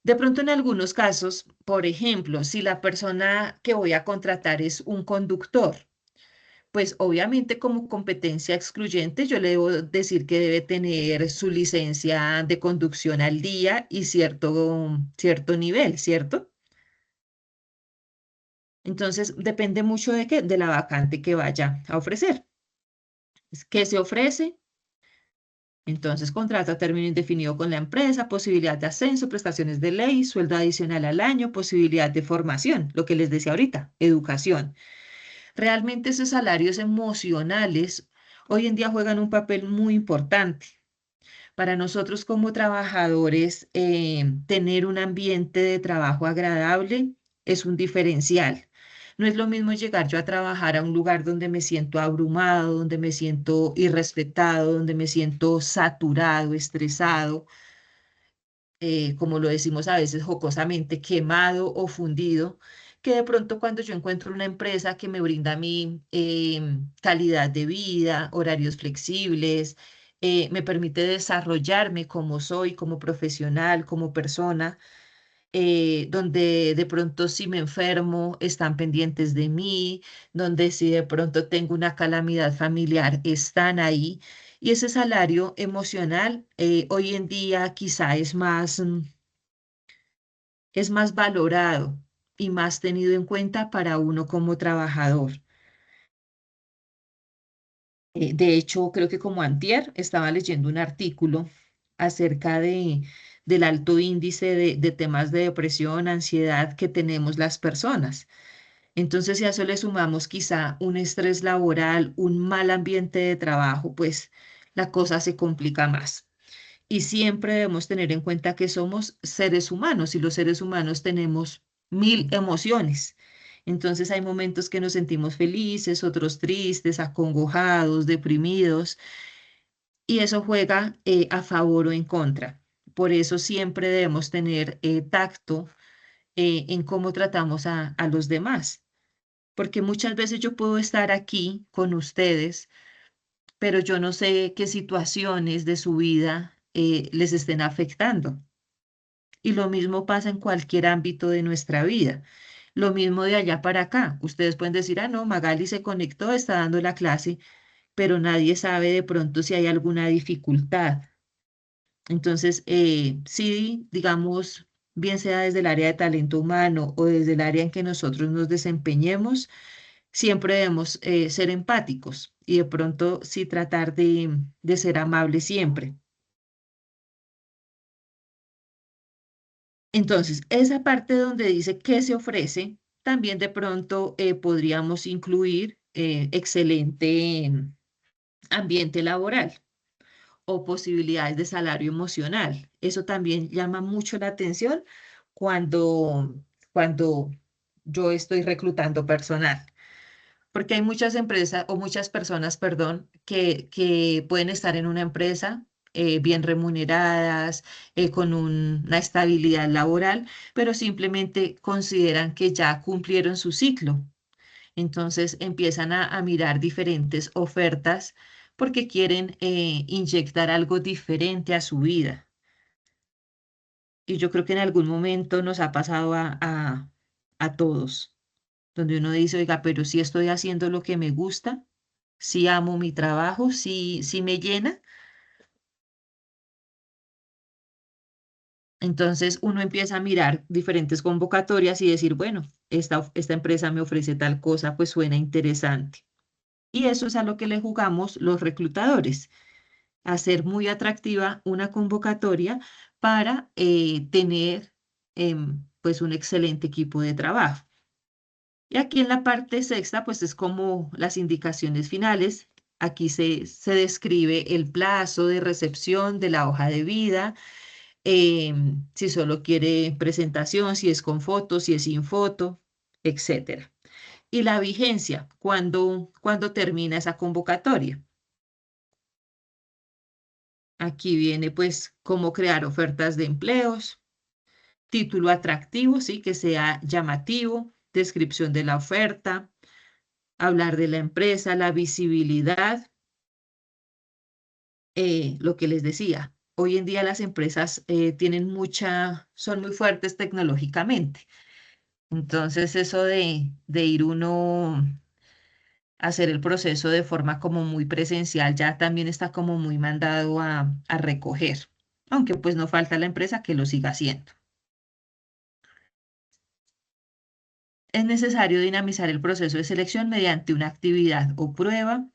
De pronto en algunos casos, por ejemplo, si la persona que voy a contratar es un conductor, pues obviamente como competencia excluyente yo le debo decir que debe tener su licencia de conducción al día y cierto nivel, ¿cierto? Entonces depende mucho de qué, de la vacante que vaya a ofrecer. ¿Qué se ofrece? Entonces, contrato a término indefinido con la empresa, posibilidad de ascenso, prestaciones de ley, sueldo adicional al año, posibilidad de formación, lo que les decía ahorita, educación. Realmente esos salarios emocionales hoy en día juegan un papel muy importante. Para nosotros como trabajadores, tener un ambiente de trabajo agradable es un diferencial. No es lo mismo llegar yo a trabajar a un lugar donde me siento abrumado, donde me siento irrespetado, donde me siento saturado, estresado, como lo decimos a veces jocosamente, quemado o fundido, que de pronto cuando yo encuentro una empresa que me brinda a mí calidad de vida, horarios flexibles, me permite desarrollarme como soy, como profesional, como persona, donde de pronto si me enfermo están pendientes de mí, donde si de pronto tengo una calamidad familiar están ahí. Y ese salario emocional hoy en día quizá es más valorado y más tenido en cuenta para uno como trabajador. De hecho, creo que como antier estaba leyendo un artículo acerca del alto índice de temas de depresión, ansiedad que tenemos las personas. Entonces, si a eso le sumamos quizá un estrés laboral, un mal ambiente de trabajo, pues la cosa se complica más. Y siempre debemos tener en cuenta que somos seres humanos y los seres humanos tenemos mil emociones. Entonces hay momentos que nos sentimos felices, otros tristes, acongojados, deprimidos, y eso juega a favor o en contra. Por eso siempre debemos tener tacto en cómo tratamos a los demás, porque muchas veces yo puedo estar aquí con ustedes, pero yo no sé qué situaciones de su vida les estén afectando. Y lo mismo pasa en cualquier ámbito de nuestra vida. Lo mismo de allá para acá. Ustedes pueden decir, ah, no, Magali se conectó, está dando la clase, pero nadie sabe de pronto si hay alguna dificultad. Entonces, sí, digamos, bien sea desde el área de talento humano o desde el área en que nosotros nos desempeñemos, siempre debemos ser empáticos y de pronto sí tratar de ser amables siempre. Entonces, esa parte donde dice qué se ofrece, también de pronto podríamos incluir excelente ambiente laboral o posibilidades de salario emocional. Eso también llama mucho la atención cuando yo estoy reclutando personal. Porque hay muchas empresas o muchas personas, perdón, que pueden estar en una empresa bien remuneradas, con una estabilidad laboral, pero simplemente consideran que ya cumplieron su ciclo. Entonces empiezan a mirar diferentes ofertas porque quieren inyectar algo diferente a su vida. Y yo creo que en algún momento nos ha pasado a todos, donde uno dice, oiga, pero si estoy haciendo lo que me gusta, si amo mi trabajo, si me llena. Entonces uno empieza a mirar diferentes convocatorias y decir, bueno, esta empresa me ofrece tal cosa, pues suena interesante. Y eso es a lo que le jugamos los reclutadores, hacer muy atractiva una convocatoria para tener pues un excelente equipo de trabajo. Y aquí en la parte sexta, pues es como las indicaciones finales. Aquí se describe el plazo de recepción de la hoja de vida, si solo quiere presentación, si es con foto, si es sin foto, etcétera. Y la vigencia, ¿cuándo termina esa convocatoria? Aquí viene pues cómo crear ofertas de empleos, título atractivo, sí, que sea llamativo, descripción de la oferta, hablar de la empresa, la visibilidad, lo que les decía. Hoy en día las empresas son muy fuertes tecnológicamente. Entonces eso de ir uno a hacer el proceso de forma como muy presencial ya también está como muy mandado a recoger. Aunque pues no falta la empresa que lo siga haciendo. Es necesario dinamizar el proceso de selección mediante una actividad o prueba.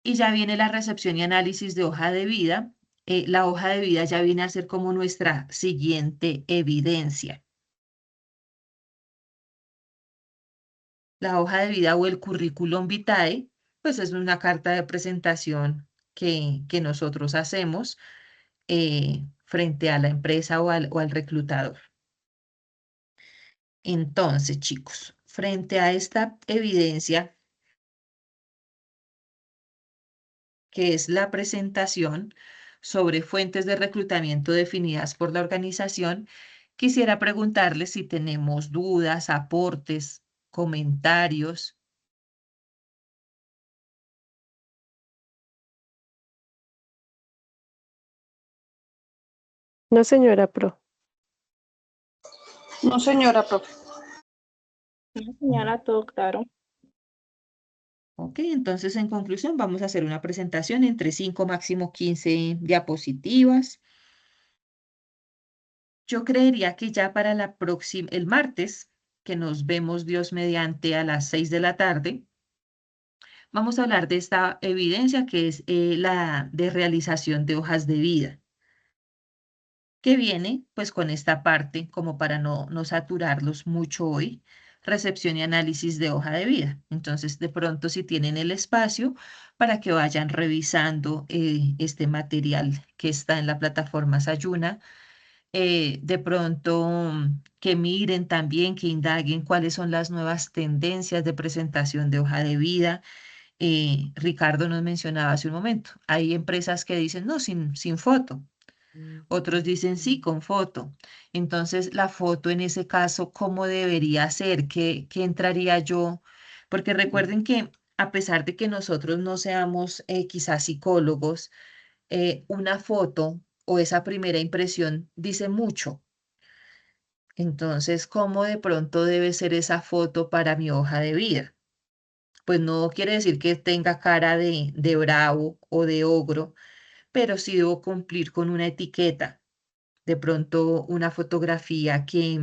Y ya viene la recepción y análisis de hoja de vida. La hoja de vida ya viene a ser como nuestra siguiente evidencia. La hoja de vida o el currículum vitae, pues es una carta de presentación que nosotros hacemos frente a la empresa o al reclutador. Entonces, chicos, frente a esta evidencia, que es la presentación sobre fuentes de reclutamiento definidas por la organización, quisiera preguntarles si tenemos dudas, aportes, comentarios. No, señora Pro. No, señora, profe. No, señora, todo claro. Ok, entonces en conclusión vamos a hacer una presentación entre 5, máximo 15 diapositivas. Yo creería que ya para el martes, que nos vemos Dios mediante a las 6 de la tarde, vamos a hablar de esta evidencia que es la de realización de hojas de vida, que viene pues con esta parte como para no saturarlos mucho hoy, recepción y análisis de hoja de vida. Entonces, de pronto si tienen el espacio para que vayan revisando este material que está en la plataforma Sayuna, de pronto que miren también, que indaguen cuáles son las nuevas tendencias de presentación de hoja de vida. Ricardo nos mencionaba hace un momento, hay empresas que dicen, no, sin foto. Otros dicen sí, con foto. Entonces, la foto en ese caso, ¿cómo debería ser? ¿Qué entraría yo? Porque recuerden que a pesar de que nosotros no seamos quizás psicólogos, una foto o esa primera impresión dice mucho. Entonces, ¿cómo de pronto debe ser esa foto para mi hoja de vida? Pues no quiere decir que tenga cara de bravo o de ogro, pero sí debo cumplir con una etiqueta. De pronto una fotografía que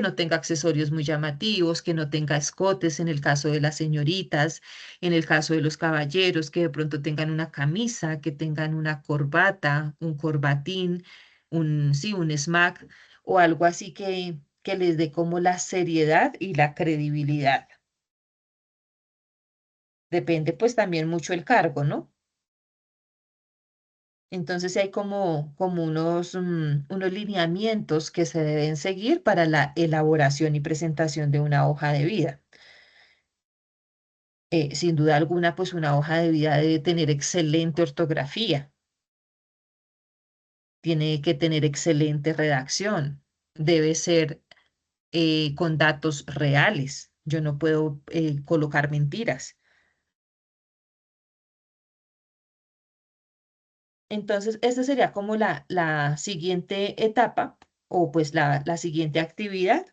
no tenga accesorios muy llamativos, que no tenga escotes en el caso de las señoritas, en el caso de los caballeros, que de pronto tengan una camisa, que tengan una corbata, un corbatín, sí, un smack o algo así que les dé como la seriedad y la credibilidad. Depende pues también mucho el cargo, ¿no? Entonces hay como unos lineamientos que se deben seguir para la elaboración y presentación de una hoja de vida. Sin duda alguna, pues una hoja de vida debe tener excelente ortografía, tiene que tener excelente redacción, debe ser con datos reales. Yo no puedo colocar mentiras. Entonces, esta sería como la siguiente etapa o pues la siguiente actividad,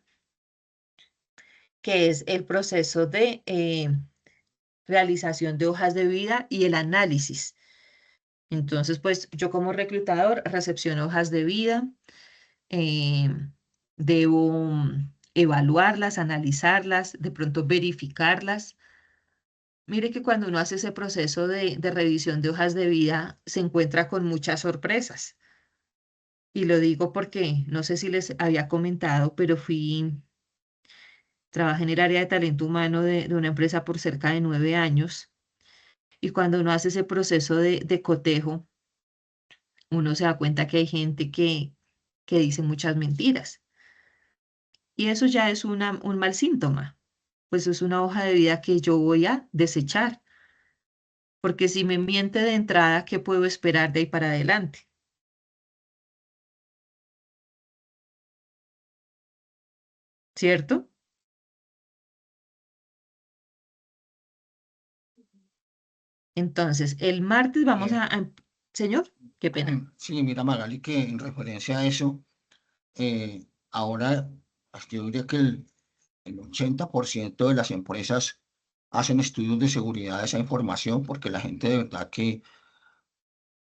que es el proceso de realización de hojas de vida y el análisis. Entonces, pues yo como reclutador recepciono hojas de vida, eh, debo evaluarlas, analizarlas, de pronto verificarlas. Mire que cuando uno hace ese proceso de revisión de hojas de vida, se encuentra con muchas sorpresas. Y lo digo porque no sé si les había comentado, pero trabajé en el área de talento humano de una empresa por cerca de 9 años. Y cuando uno hace ese proceso de cotejo, uno se da cuenta que hay gente que dice muchas mentiras. Y eso ya es un mal síntoma. Pues es una hoja de vida que yo voy a desechar. Porque si me miente de entrada, ¿qué puedo esperar de ahí para adelante? ¿Cierto? Entonces, el martes vamos Señor, qué pena. Sí, mira, Magali, que en referencia a eso, ahora pues, yo diría que el 80% de las empresas hacen estudios de seguridad de esa información porque la gente de verdad que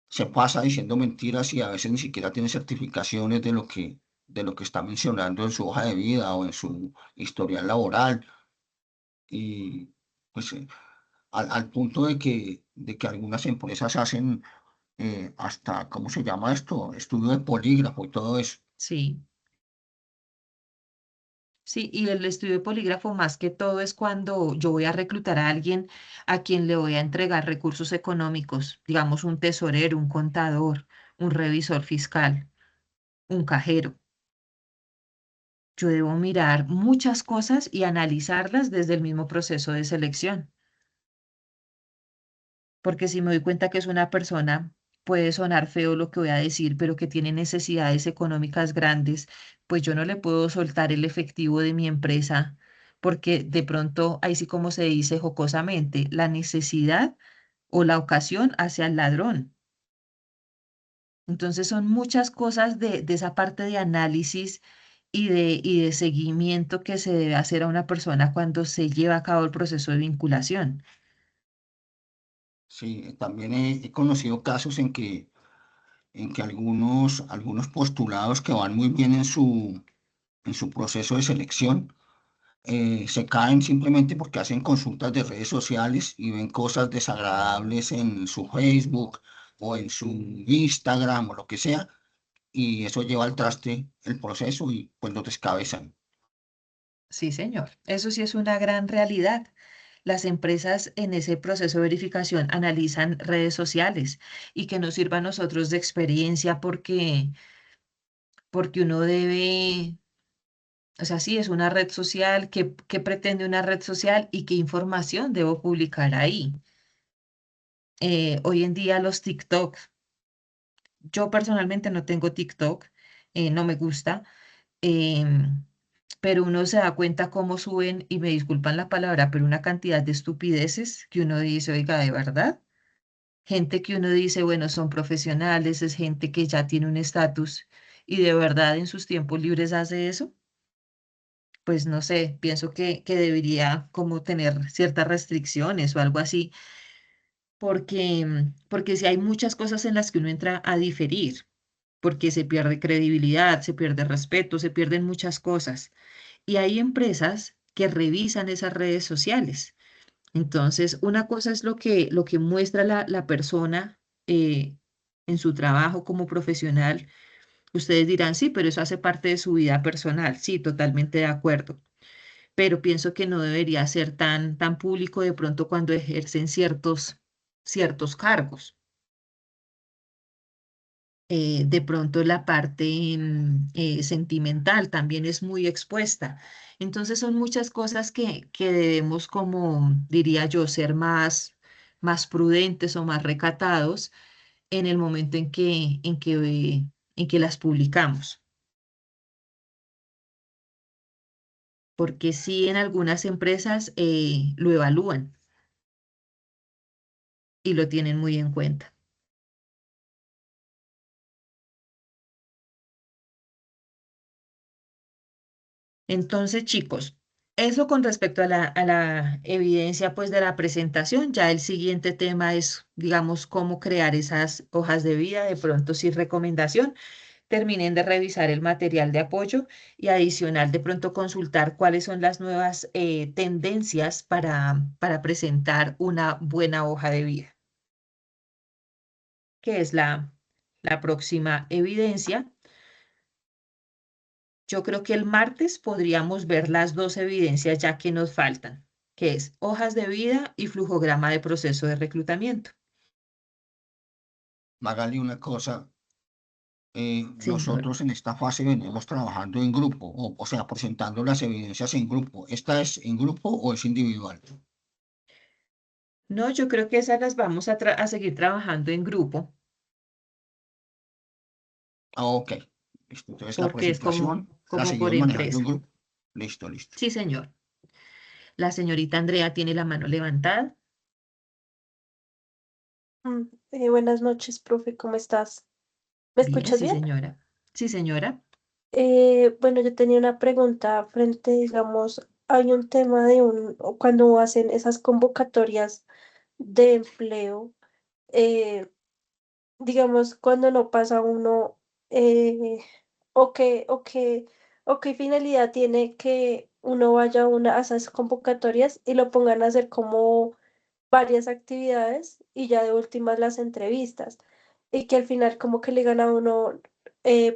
se pasa diciendo mentiras y a veces ni siquiera tiene certificaciones de lo que está mencionando en su hoja de vida o en su historial laboral. Y pues al punto de que algunas empresas hacen hasta, ¿cómo se llama esto? Estudio de polígrafo y todo eso. Sí, sí, y el estudio de polígrafo más que todo es cuando yo voy a reclutar a alguien a quien le voy a entregar recursos económicos, digamos un tesorero, un contador, un revisor fiscal, un cajero. Yo debo mirar muchas cosas y analizarlas desde el mismo proceso de selección, porque si me doy cuenta que es una persona, puede sonar feo lo que voy a decir, pero que tiene necesidades económicas grandes, pues yo no le puedo soltar el efectivo de mi empresa, porque de pronto, ahí sí como se dice jocosamente, la necesidad o la ocasión hace al ladrón. Entonces son muchas cosas de esa parte de análisis y de seguimiento que se debe hacer a una persona cuando se lleva a cabo el proceso de vinculación. Sí, también he conocido casos en que algunos postulados que van muy bien en su proceso de selección se caen simplemente porque hacen consultas de redes sociales y ven cosas desagradables en su Facebook o en su Instagram o lo que sea, y eso lleva al traste el proceso y pues lo descabezan. Sí, señor. Eso sí es una gran realidad. Las empresas en ese proceso de verificación analizan redes sociales y que nos sirva a nosotros de experiencia porque uno debe, o sea, sí es una red social, ¿qué pretende una red social y qué información debo publicar ahí? Hoy en día los TikTok, yo personalmente no tengo TikTok, no me gusta, em, pero uno se da cuenta cómo suben, y me disculpan la palabra, pero una cantidad de estupideces que uno dice, oiga, ¿de verdad? Gente que uno dice, bueno, son profesionales, es gente que ya tiene un estatus y de verdad en sus tiempos libres hace eso. Pues no sé, pienso que debería como tener ciertas restricciones o algo así, porque si hay muchas cosas en las que uno entra a diferir, porque se pierde credibilidad, se pierde respeto, se pierden muchas cosas. Y hay empresas que revisan esas redes sociales. Entonces, una cosa es lo que muestra la persona eh, en su trabajo como profesional. Ustedes dirán, sí, pero eso hace parte de su vida personal. Sí, totalmente de acuerdo. Pero pienso que no debería ser tan público de pronto cuando ejercen ciertos cargos. De pronto la parte sentimental también es muy expuesta. Entonces son muchas cosas que debemos, como diría yo, ser más prudentes o más recatados en el momento en que las publicamos. Porque sí, en algunas empresas lo evalúan y lo tienen muy en cuenta. Entonces, chicos, eso con respecto a la evidencia pues de la presentación. Ya el siguiente tema es, digamos, cómo crear esas hojas de vida. De pronto, sí, recomendación. Terminen de revisar el material de apoyo y adicional de pronto consultar cuáles son las nuevas tendencias para presentar una buena hoja de vida, que es la próxima evidencia. Yo creo que el martes podríamos ver las dos evidencias ya que nos faltan, que es hojas de vida y flujograma de proceso de reclutamiento. Magali, una cosa, Señor. nosotros en esta fase venimos trabajando en grupo, o sea, presentando las evidencias en grupo. ¿Esta es en grupo o es individual? No, yo creo que esas las vamos a seguir trabajando en grupo, Ah, ok. Listo. Entonces la porque es presentación la como por seguimos manejando en empresa. grupo. Listo, listo. Sí, señor. La señorita Andrea tiene la mano levantada. Buenas noches, profe, ¿cómo estás? ¿Me Bien, escuchas sí, bien? señora. Sí, señora. Bueno, yo tenía una pregunta frente, digamos, hay un tema de o cuando hacen esas convocatorias de empleo, eh, digamos, cuando no pasa uno, eh, o qué, o qué, o qué finalidad tiene que uno vaya a esas convocatorias y lo pongan a hacer como varias actividades y ya de últimas las entrevistas. Y que al final como que le gana a uno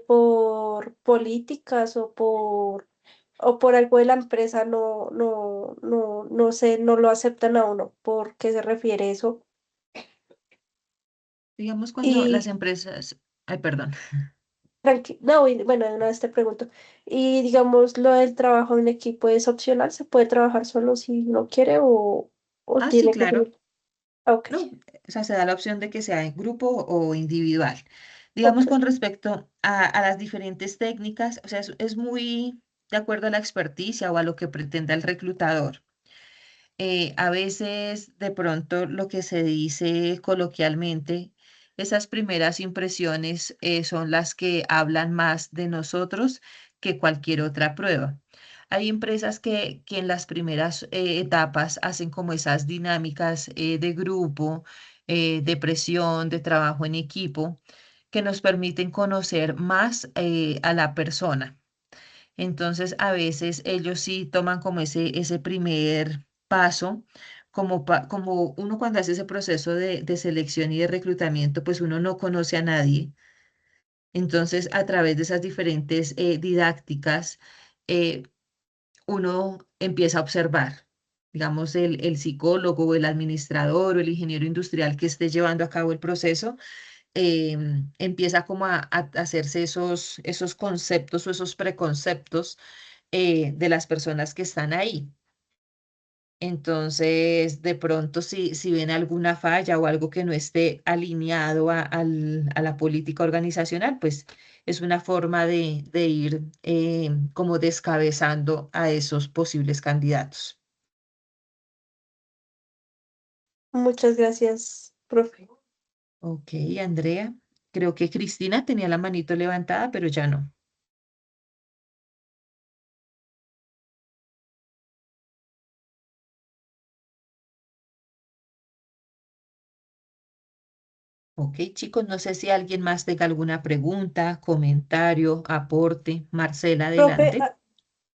por políticas o por algo de la empresa no sé, no lo aceptan a uno. ¿Por qué se refiere eso? Digamos cuando las Y empresas, ay, perdón. no, y bueno, de una vez te pregunto. Y digamos, lo del trabajo en equipo es opcional, ¿se puede trabajar solo si uno quiere o Ah, sí, tiene que claro. ser? Ah, ok, No, o sea, se da la opción de que sea en grupo o individual. Digamos, ok. con respecto a las diferentes técnicas, o sea, es muy de acuerdo a la experticia o a lo que pretenda el reclutador. A veces, de pronto, lo que se dice coloquialmente, esas primeras impresiones son las que hablan más de nosotros que cualquier otra prueba. Hay empresas que en las primeras etapas hacen como esas dinámicas de grupo, de presión, de trabajo en equipo, que nos permiten conocer más a la persona. Entonces, a veces ellos sí toman como ese primer paso, como uno cuando hace ese proceso de selección y de reclutamiento, pues uno no conoce a nadie. Entonces, a través de esas diferentes didácticas, eh, uno empieza a observar, digamos, el psicólogo o el administrador o el ingeniero industrial que esté llevando a cabo el proceso empieza como a hacerse esos conceptos o esos preconceptos de las personas que están ahí. Entonces, de pronto, si ven alguna falla o algo que no esté alineado a la política organizacional, pues es una forma de ir como descabezando a esos posibles candidatos. Muchas gracias, profe. Ok, Andrea. Creo que Cristina tenía la manito levantada, pero ya no. Ok, chicos, no sé si alguien más tenga alguna pregunta, comentario, aporte. Marcela, Profe, adelante.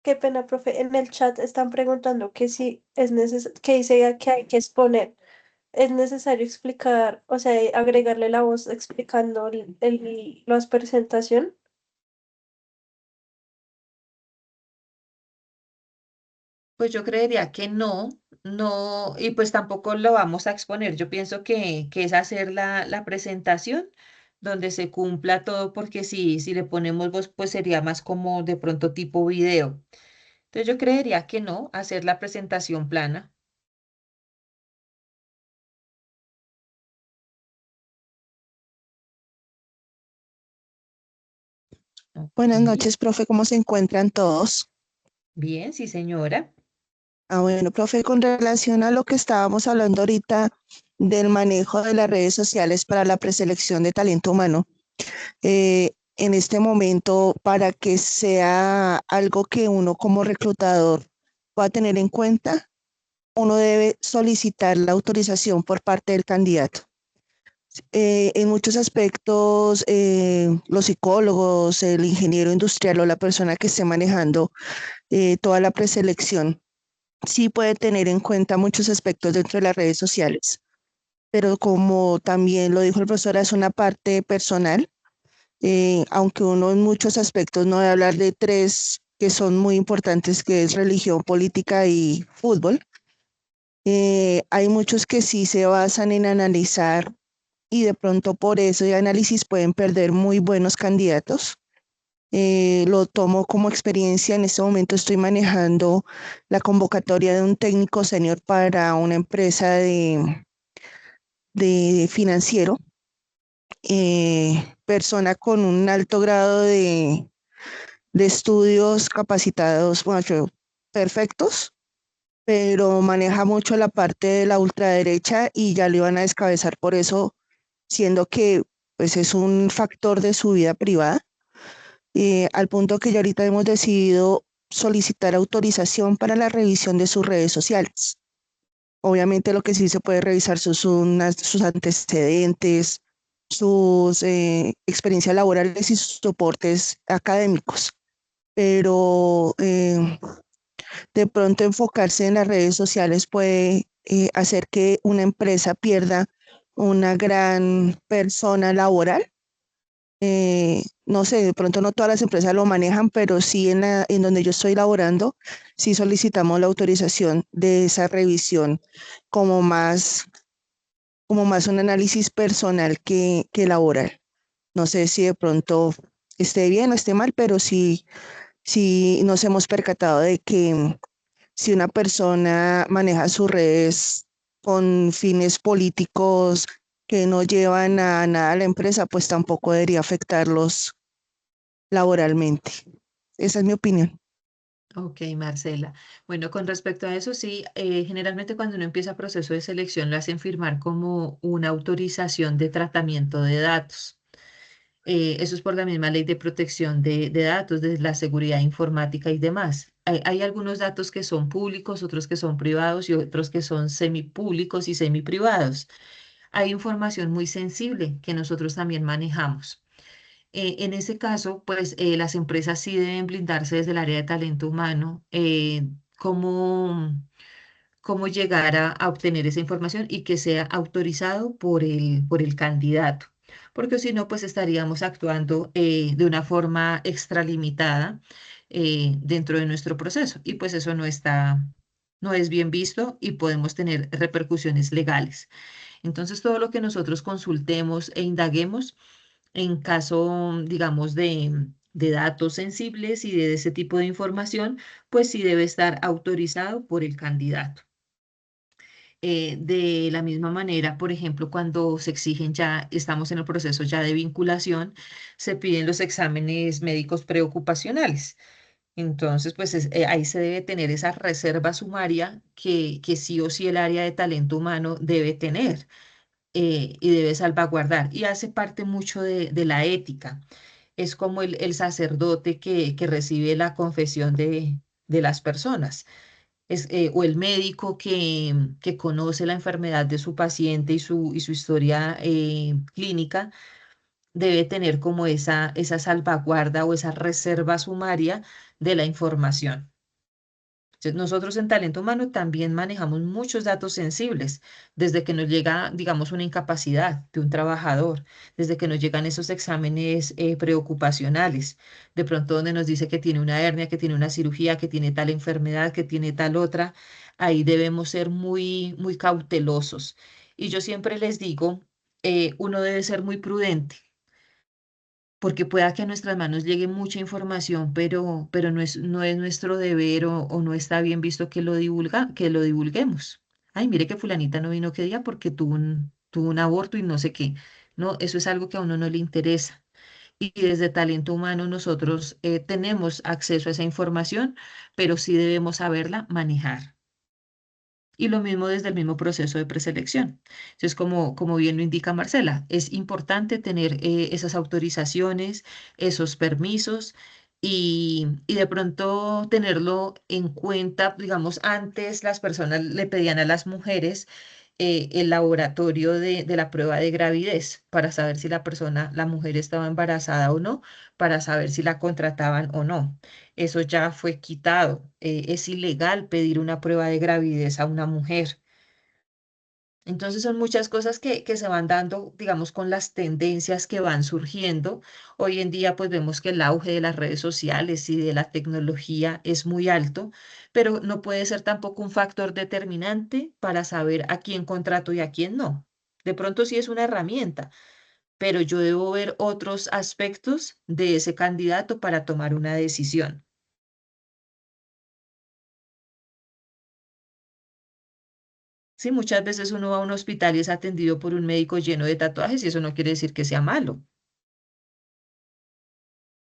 qué pena, profe. En el chat están preguntando que si es necesario, que dice que hay que exponer. ¿Es necesario explicar, o sea, agregarle la voz explicando la presentación? Pues yo creería que no, no, y pues tampoco lo vamos a exponer. Yo pienso que es hacer la presentación donde se cumpla todo, porque si le ponemos voz, pues sería más como de pronto tipo video. Entonces yo creería que no, hacer la presentación plana. Ok, Buenas noches, profe, ¿cómo se encuentran todos? bien, sí, señora. Bueno, profe, con relación a lo que estábamos hablando ahorita del manejo de las redes sociales para la preselección de talento humano, en este momento, para que sea algo que uno como reclutador pueda tener en cuenta, uno debe solicitar la autorización por parte del candidato. En muchos aspectos, los psicólogos, el ingeniero industrial o la persona que esté manejando toda la preselección sí puede tener en cuenta muchos aspectos dentro de las redes sociales, pero como también lo dijo el profesor, es una parte personal, aunque uno en muchos aspectos no debe hablar de tres que son muy importantes, que es religión, política y fútbol. Hay muchos que sí se basan en analizar y de pronto por ese análisis pueden perder muy buenos candidatos. Lo tomo como experiencia. En este momento estoy manejando la convocatoria de un técnico senior para una empresa de financiero, persona con un alto grado de estudios capacitados, bueno, perfectos, pero maneja mucho la parte de la ultraderecha y ya le iban a descabezar por eso, siendo que pues es un factor de su vida privada, al punto que ya ahorita hemos decidido solicitar autorización para la revisión de sus redes sociales. Obviamente lo que sí se puede revisar sus antecedentes, sus experiencias laborales y sus soportes académicos, pero de pronto enfocarse en las redes sociales puede hacer que una empresa pierda una gran persona laboral. No sé, de pronto no todas las empresas lo manejan, pero sí en donde yo estoy laborando, sí solicitamos la autorización de esa revisión como más, como más un análisis personal que laboral. No sé si de pronto esté bien o esté mal, pero sí nos hemos percatado de que si una persona maneja sus redes con fines políticos que no llevan a nada a la empresa, pues tampoco debería afectarlos laboralmente. Esa es mi opinión. Ok, Marcela. Bueno, con respecto a eso, sí, generalmente cuando uno empieza proceso de selección lo hacen firmar como una autorización de tratamiento de datos. Eso es por la misma ley de protección de datos, de la seguridad informática y demás. Hay algunos datos que son públicos, otros que son privados y otros que son semipúblicos y semiprivados. Hay información muy sensible que nosotros también manejamos. En ese caso, pues las empresas sí deben blindarse desde el área de talento humano, cómo llegar a obtener esa información y que sea autorizado por el candidato, porque si no, pues estaríamos actuando de una forma extralimitada dentro de nuestro proceso y pues eso no es bien visto y podemos tener repercusiones legales. Entonces, todo lo que nosotros consultemos e indaguemos en caso, digamos, de datos sensibles y de ese tipo de información, pues sí debe estar autorizado por el candidato. De la misma manera, por ejemplo, cuando se exigen ya, estamos en el proceso ya de vinculación, se piden los exámenes médicos preocupacionales. Entonces, pues ahí se debe tener esa reserva sumaria que sí o sí el área de talento humano debe tener y debe salvaguardar. Y hace parte mucho de la ética. Es como el sacerdote que recibe la confesión de las personas o el médico que conoce la enfermedad de su paciente y su historia clínica, debe tener como esa salvaguarda o esa reserva sumaria de la información. Entonces, nosotros en talento humano también manejamos muchos datos sensibles, desde que nos llega, digamos, una incapacidad de un trabajador, desde que nos llegan esos exámenes preocupacionales, de pronto donde nos dice que tiene una hernia, que tiene una cirugía, que tiene tal enfermedad, que tiene tal otra, ahí debemos ser muy cautelosos. Y yo siempre les digo, uno debe ser muy prudente porque pueda que a nuestras manos llegue mucha información, pero no es nuestro deber o no está bien visto que lo divulguemos. Ay, mire que fulanita no vino qué día porque tuvo un aborto y no sé qué. No, eso es algo que a uno no le interesa. Y desde talento humano nosotros tenemos acceso a esa información, pero sí debemos saberla manejar. Y lo mismo desde el mismo proceso de preselección. Entonces, como bien lo indica Marcela, es importante tener esas autorizaciones, esos permisos y de pronto tenerlo en cuenta. Digamos, antes las personas le pedían a las mujeres el laboratorio de la prueba de gravidez para saber si la mujer estaba embarazada o no, para saber si la contrataban o no. Eso ya fue quitado. Es ilegal pedir una prueba de gravidez a una mujer. Entonces son muchas cosas que se van dando, digamos, con las tendencias que van surgiendo. Hoy en día, pues vemos que el auge de las redes sociales y de la tecnología es muy alto, pero no puede ser tampoco un factor determinante para saber a quién contrato y a quién no. De pronto sí es una herramienta, pero yo debo ver otros aspectos de ese candidato para tomar una decisión. Sí, muchas veces uno va a un hospital y es atendido por un médico lleno de tatuajes y eso no quiere decir que sea malo.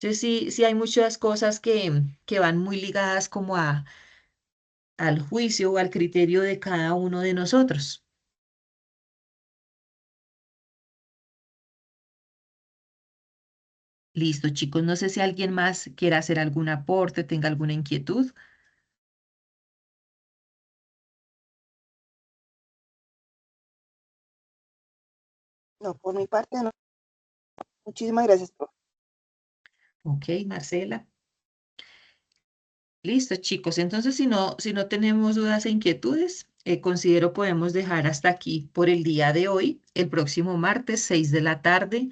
Entonces sí hay muchas cosas que van muy ligadas como al juicio o al criterio de cada uno de nosotros. Listo, chicos. No sé si alguien más quiera hacer algún aporte, tenga alguna inquietud. No, por mi parte no. Muchísimas gracias, profe. Ok, Marcela. Listo, chicos. Entonces, si no tenemos dudas e inquietudes, considero podemos dejar hasta aquí por el día de hoy, el próximo martes, 6 de la tarde,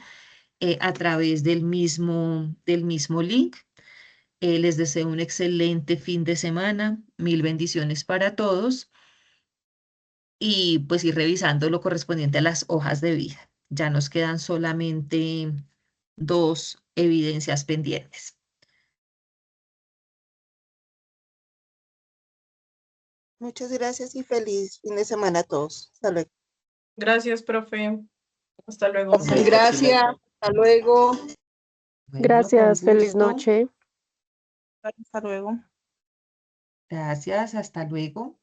a través del mismo link. Les deseo un excelente fin de semana. Mil bendiciones para todos. Y pues ir revisando lo correspondiente a las hojas de vida. Ya nos quedan solamente 2 evidencias pendientes. Muchas gracias y feliz fin de semana a todos. Hasta luego. Gracias, profe. Hasta luego. Gracias. Hasta luego. Bueno, Gracias, con feliz gusto. noche. Hasta luego. Gracias, hasta luego.